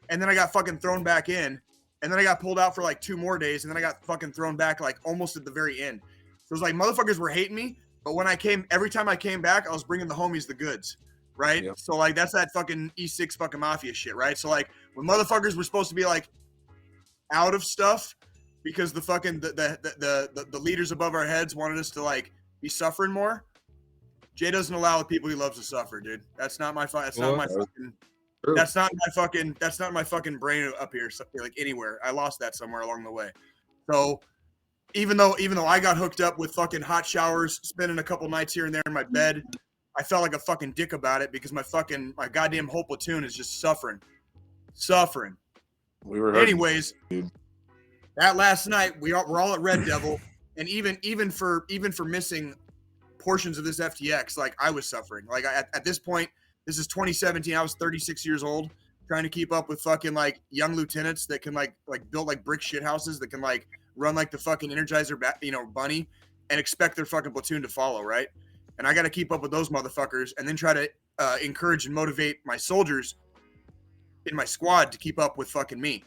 and then I got fucking thrown back in, and then I got pulled out for like 2 more days, and then I got fucking thrown back like almost at the very end. So it was like motherfuckers were hating me, but every time I came back, I was bringing the homies the goods, right? Yep. So like that's that fucking E6 fucking mafia shit, right? So like when motherfuckers were supposed to be like out of stuff because the fucking the leaders above our heads wanted us to like be suffering more. Jay doesn't allow the people he loves to suffer, dude. That's not my fucking brain up here, like anywhere. I lost that somewhere along the way. So even though I got hooked up with fucking hot showers, spending a couple nights here and there in my bed, I felt like a fucking dick about it because my goddamn whole platoon is just suffering. We were anyways. Dude. That last night we're all at Red Devil, and even for missing portions of this FTX, like I was suffering. Like at this point, this is 2017. I was 36 years old, trying to keep up with fucking like young lieutenants that can like build like brick shit houses that can like run like the fucking Energizer, bunny, and expect their fucking platoon to follow, right? And I got to keep up with those motherfuckers, and then try to encourage and motivate my soldiers in my squad to keep up with fucking me.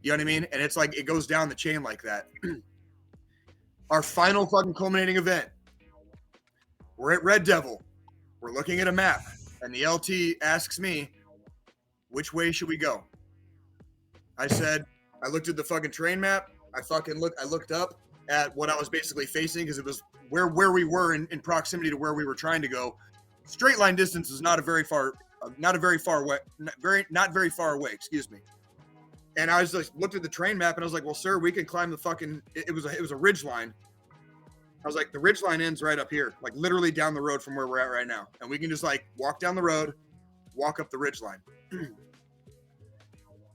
You know what I mean? And it's like it goes down the chain like that. Our final fucking culminating event. We're at Red Devil. We're looking at a map, and the LT asks me, "Which way should we go?" I said, I looked at the fucking terrain map. I looked up at what I was basically facing because it was where we were in proximity to where we were trying to go. Straight line distance is not very far away. Excuse me. And I was like, looked at the terrain map and I was like, well, sir, we can climb the fucking. It was a ridge line. I was like, the ridge line ends right up here, like literally down the road from where we're at right now, and we can just like walk down the road, walk up the ridge line.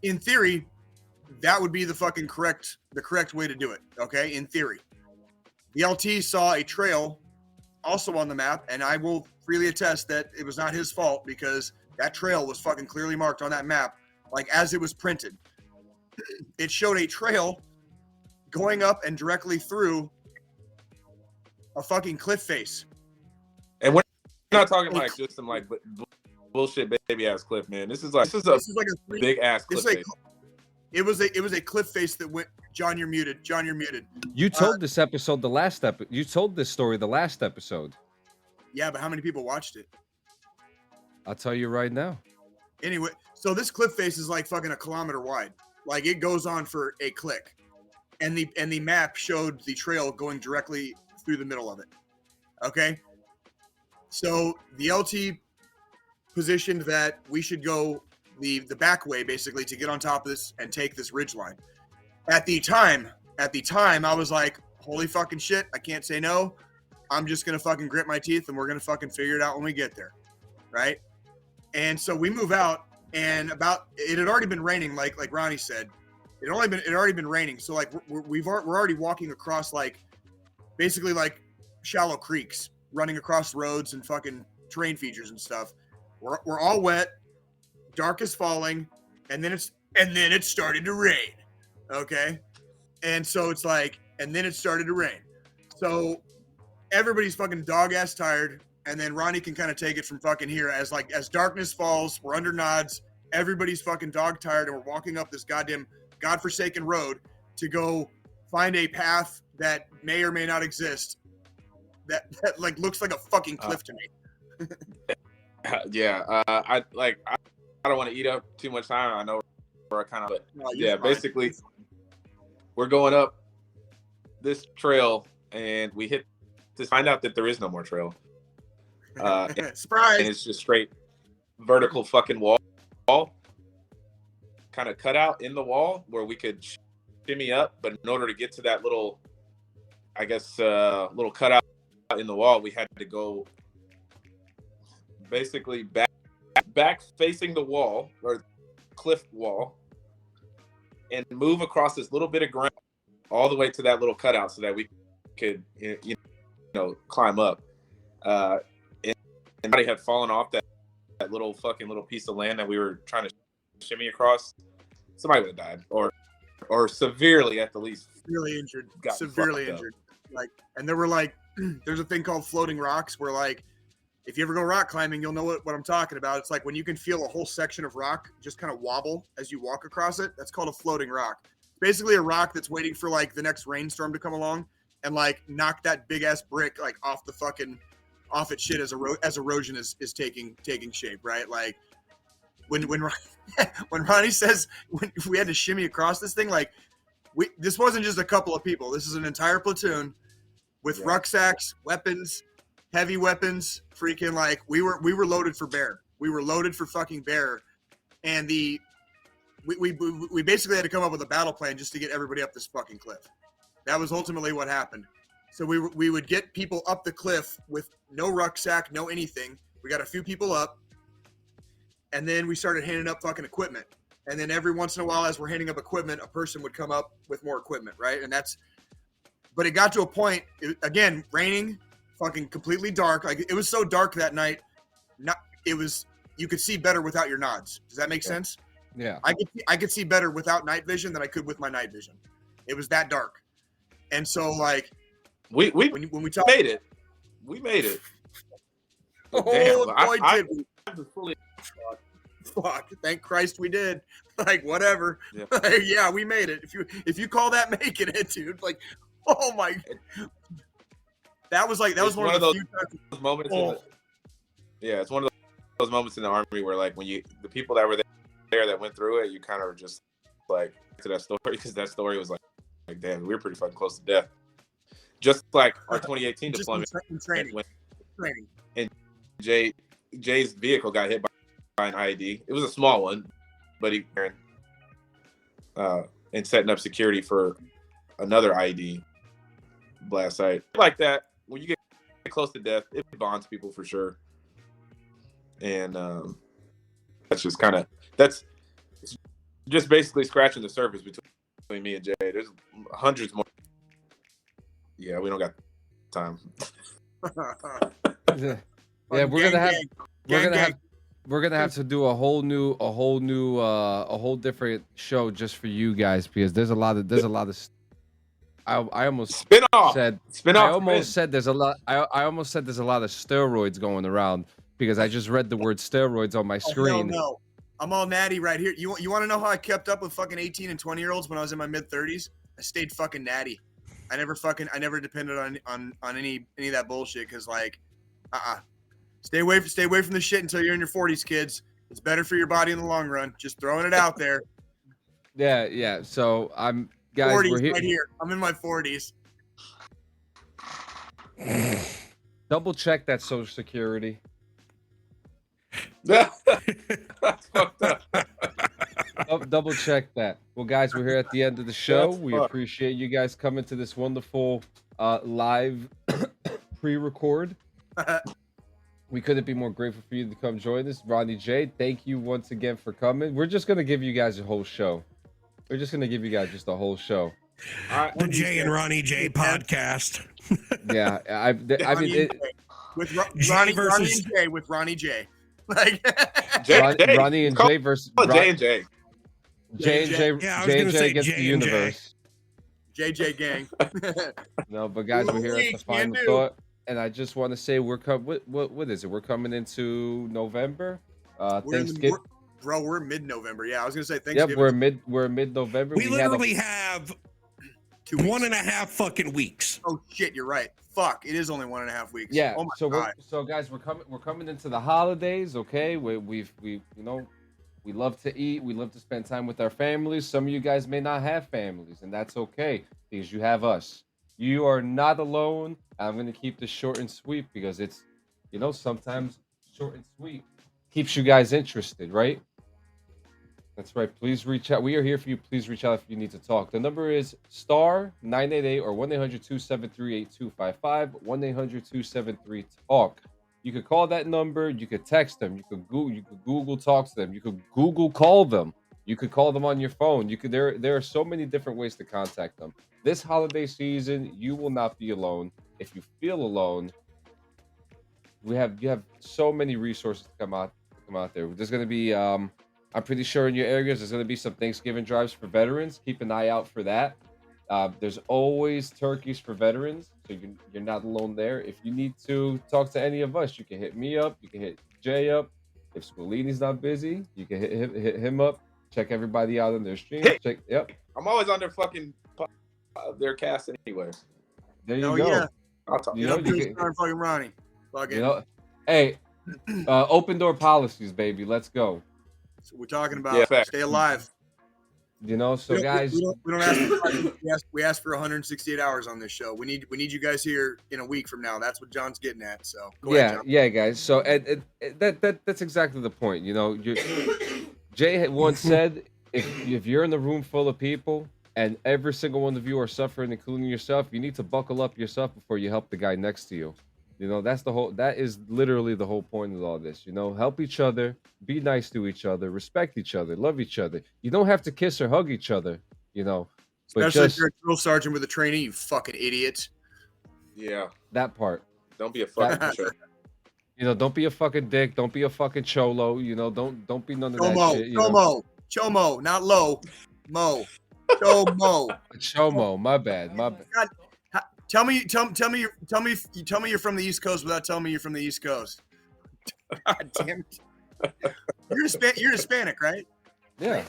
In theory, that would be the correct way to do it. Okay, in theory. The LT saw a trail also on the map, and I will freely attest that it was not his fault because that trail was fucking clearly marked on that map, like as it was printed. It showed a trail going up and directly through a fucking cliff face. And we're not talking like just some like bullshit baby ass cliff, man. This is like a big ass cliff face. It was a cliff face that went. John, you're muted. John, you're muted. You told this episode the last episode. You told this story the last episode. Yeah, but how many people watched it? I'll tell you right now. Anyway, so this cliff face is like fucking a kilometer wide. Like it goes on for a click, and the map showed the trail going directly through the middle of it. Okay, so the LT positioned that we should go the back way basically to get on top of this and take this ridge line. At the time, I was like, holy fucking shit, I can't say no. I'm just gonna fucking grit my teeth and we're gonna fucking figure it out when we get there, right? And so we move out, and it had already been raining, like Ronnie said. It had already been raining, so like we're already walking across like basically like shallow creeks, running across roads and fucking terrain features and stuff. We're all wet, dark is falling, and then it started to rain. Okay, and so it's like, and then it started to rain. So everybody's fucking dog ass tired. And then Ronnie can kind of take it from fucking here as darkness falls, we're under nods, everybody's fucking dog tired, and we're walking up this goddamn godforsaken road to go find a path that may or may not exist that like looks like a fucking cliff to me. I don't want to eat up too much time. I know we're kind of, but yeah, basically we're going up this trail and we hit to find out that there is no more trail. Surprise! And it's just straight vertical fucking wall, kind of cut out in the wall where we could shimmy up. But in order to get to that little, I guess, little cutout in the wall, we had to go basically back facing the wall or cliff wall and move across this little bit of ground all the way to that little cutout so that we could, climb up. And somebody had fallen off that little piece of land that we were trying to shimmy across. Somebody would have died, or severely at the least. Severely injured. Like, and there were like, there's a thing called floating rocks where like, if you ever go rock climbing, you'll know what I'm talking about. It's like when you can feel a whole section of rock just kind of wobble as you walk across it. That's called a floating rock. Basically a rock that's waiting for like the next rainstorm to come along and like knock that big ass brick like off its shit as erosion is taking shape, right? Like when Ronnie says when we had to shimmy across this thing, like this wasn't just a couple of people. This is an entire platoon with rucksacks, weapons, heavy weapons, freaking like we were loaded for bear. We were loaded for fucking bear, and we basically had to come up with a battle plan just to get everybody up this fucking cliff. That was ultimately what happened. So we would get people up the cliff with no rucksack, no anything. We got a few people up, and then we started handing up fucking equipment. And then every once in a while, as we're handing up equipment, a person would come up with more equipment, right? But it got to a point, again, raining, fucking completely dark. Like it was so dark that night, you could see better without your nods. Does that make sense? Yeah. I could see better without night vision than I could with my night vision. It was that dark. And so like, when we made it. We made it. Oh, boy, did we. Fuck. Thank Christ we did. Like, whatever. Yeah. Yeah, we made it. If you call that making it, dude, like, oh my. That was one of those moments. It's one of those moments in the Army where, like, when the people that were there that went through it, you kind of just, like, to that story, because that story was like, damn, we were pretty fucking close to death. Just like our 2018 deployment. Training. And Jay's vehicle got hit by an IED. It was a small one, but he and setting up security for another IED blast site. Like that, when you get close to death, it bonds people for sure. And that's just basically scratching the surface between me and Jay. There's hundreds more. Yeah, we don't got time. Yeah, we're gonna have to do a whole different show just for you guys, because there's a lot of I almost said there's a lot of steroids going around because I just read the word steroids on my Oh, hell screen. no. I'm all natty right here. You want to know how I kept up with fucking 18 and 20-year-olds when I was in my mid 30s? I stayed fucking natty. I never depended on any of that bullshit because like, stay away from the shit until you're in your 40s, kids. It's better for your body in the long run. Just throwing it out there. Yeah. So I'm guys. 40s We're here. right here. I'm in my 40s. Double check that Social Security. That's fucked up. Double check that. Well, guys, we're here at the end of the show. That's We fucked. appreciate you guys coming to this wonderful live pre-record. We couldn't be more grateful for you to come join us. Ronnie Jay, thank you once again for coming. We're just going to give you guys a whole show. We're just going to give you guys just a whole show. The Jay and Ronnie Jay podcast. Yeah. I mean, with Jay Ronnie versus- and Jay with Ronnie J. Like Ronnie and Jay versus Jay and Jay. Jay and Jay. Yeah, I was Jay gonna and Jay say against Jay the and Jay. universe. JJ gang. No, but guys, we're here at the final thought, and I just want to say we're what is it? We're coming into November. Thanksgiving. We're mid-November. Yeah, I was gonna say Thanksgiving. Yep, we're mid-November. We literally have 2 weeks. 1.5 fucking weeks. Oh shit, you're right. Fuck, it is only 1.5 weeks. Yeah. Oh my God. So guys, we're coming into the holidays. Okay, we love to eat. We love to spend time with our families. Some of you guys may not have families, and that's okay because you have us. You are not alone. I'm gonna keep this short and sweet because it's, sometimes short and sweet keeps you guys interested, right? That's right. Please reach out. We are here for you. Please reach out if you need to talk. The number is *988 or 1-800-273-8255. 1-800-273-TALK. You could call that number. You could text them. You could Google talk to them. You could Google call them. You could call them on your phone. There are so many different ways to contact them. This holiday season, you will not be alone. If you feel alone, you have so many resources to come out there. There's going to be I'm pretty sure in your areas there's going to be some Thanksgiving drives for veterans. Keep an eye out for that. There's always turkeys for veterans, so you're not alone there. If you need to talk to any of us, you can hit me up. You can hit Jay up. If Squilini's not busy, you can hit him up. Check everybody out on their streams. Yep. I'm always on their fucking their cast anywhere. There you Oh go. yeah. I'll talk. You fucking Ronnie. Fucking. Hey, open door policies, baby. Let's go. So we're talking about Yeah, fact. stay alive. So guys, we don't we ask for 168 hours on this show. We need you guys here in a week from now. That's what John's getting at. So go ahead, John. Yeah, guys. So that's exactly the point. Jay had once said, if you're in a room full of people and every single one of you are suffering, including yourself, you need to buckle up yourself before you help the guy next to you. That is literally the whole point of all this. Help each other, be nice to each other, respect each other, love each other. You don't have to kiss or hug each other, but Especially if you're a drill sergeant with a trainee, you fucking idiots. Yeah. that part. Don't be a fucking jerk. Don't be a fucking dick. Don't be a fucking cholo. Don't be none of that shit. Chomo, not low. Mo. Chomo. Chomo. My bad. God, tell me you're from the East Coast without telling me you're from the East Coast. God damn it. You're Hispanic, right? Yeah.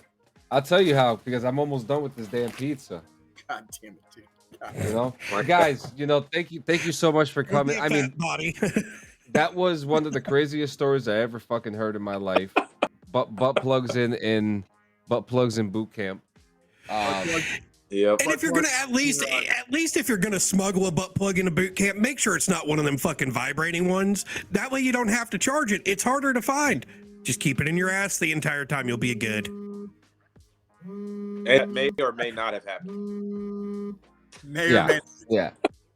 I'll tell you how, because I'm almost done with this damn pizza. God damn it, dude. Guys, thank you so much for coming. I mean, body. that was one of the craziest stories I ever fucking heard in my life. Butt plugs in boot camp. Yep. And if you're gonna at least if you're gonna smuggle a butt plug in a boot camp, make sure it's not one of them fucking vibrating ones. That way you don't have to charge it. It's harder to find. Just keep it in your ass the entire time. You'll be good. It may or may not have happened. Yeah.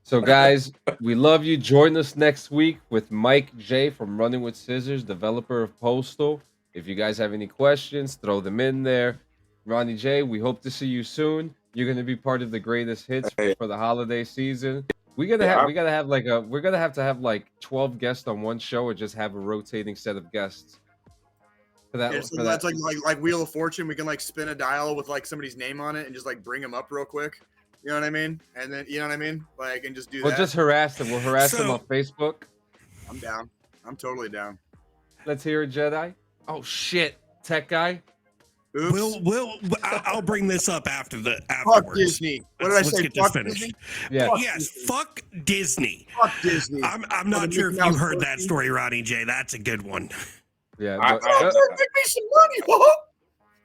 So guys, we love you. Join us next week with Mike J from Running with Scissors, developer of Postal. If you guys have any questions, throw them in there. Ronnie J, we hope to see you soon. You're going to be part of the greatest hits for the holiday season. We're gonna have to have like 12 guests on one show, or just have a rotating set of guests. That's like Wheel of Fortune. We can like spin a dial with like somebody's name on it and just like bring them up real quick. You know what I mean? And then Like, and just do that. We'll just harass them. We'll harass them on Facebook. I'm down. I'm totally down. Let's hear it, Jedi. Oh shit, tech guy. Oops. I'll bring this up Fuck afterwards. Disney. What did I Let's say? get this Fuck finished. Disney? Yeah. Fuck Yes, Disney. fuck Disney. Fuck Disney. I'm not sure if Mickey you Mouse heard that pussy. story, Ronnie Jay. That's a good one. Yeah. I- but- Give me some money, whoa.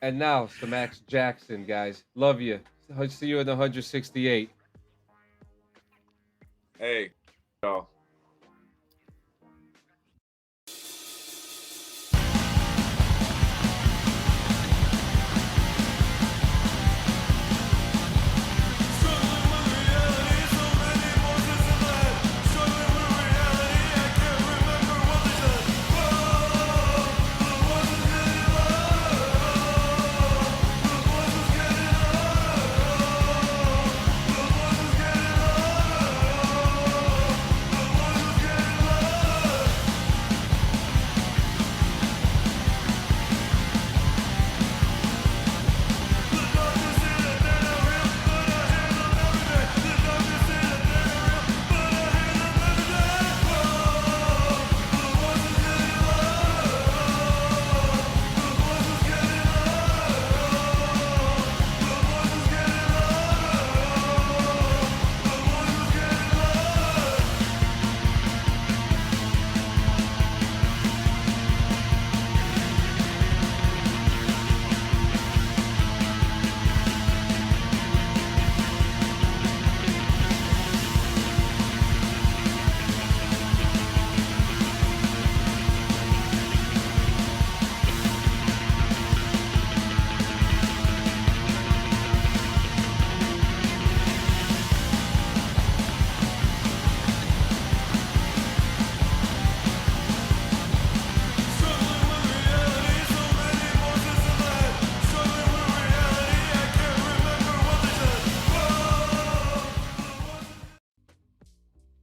and now, Max Jackson, guys. Love you. See you in the 168. Hey, y'all.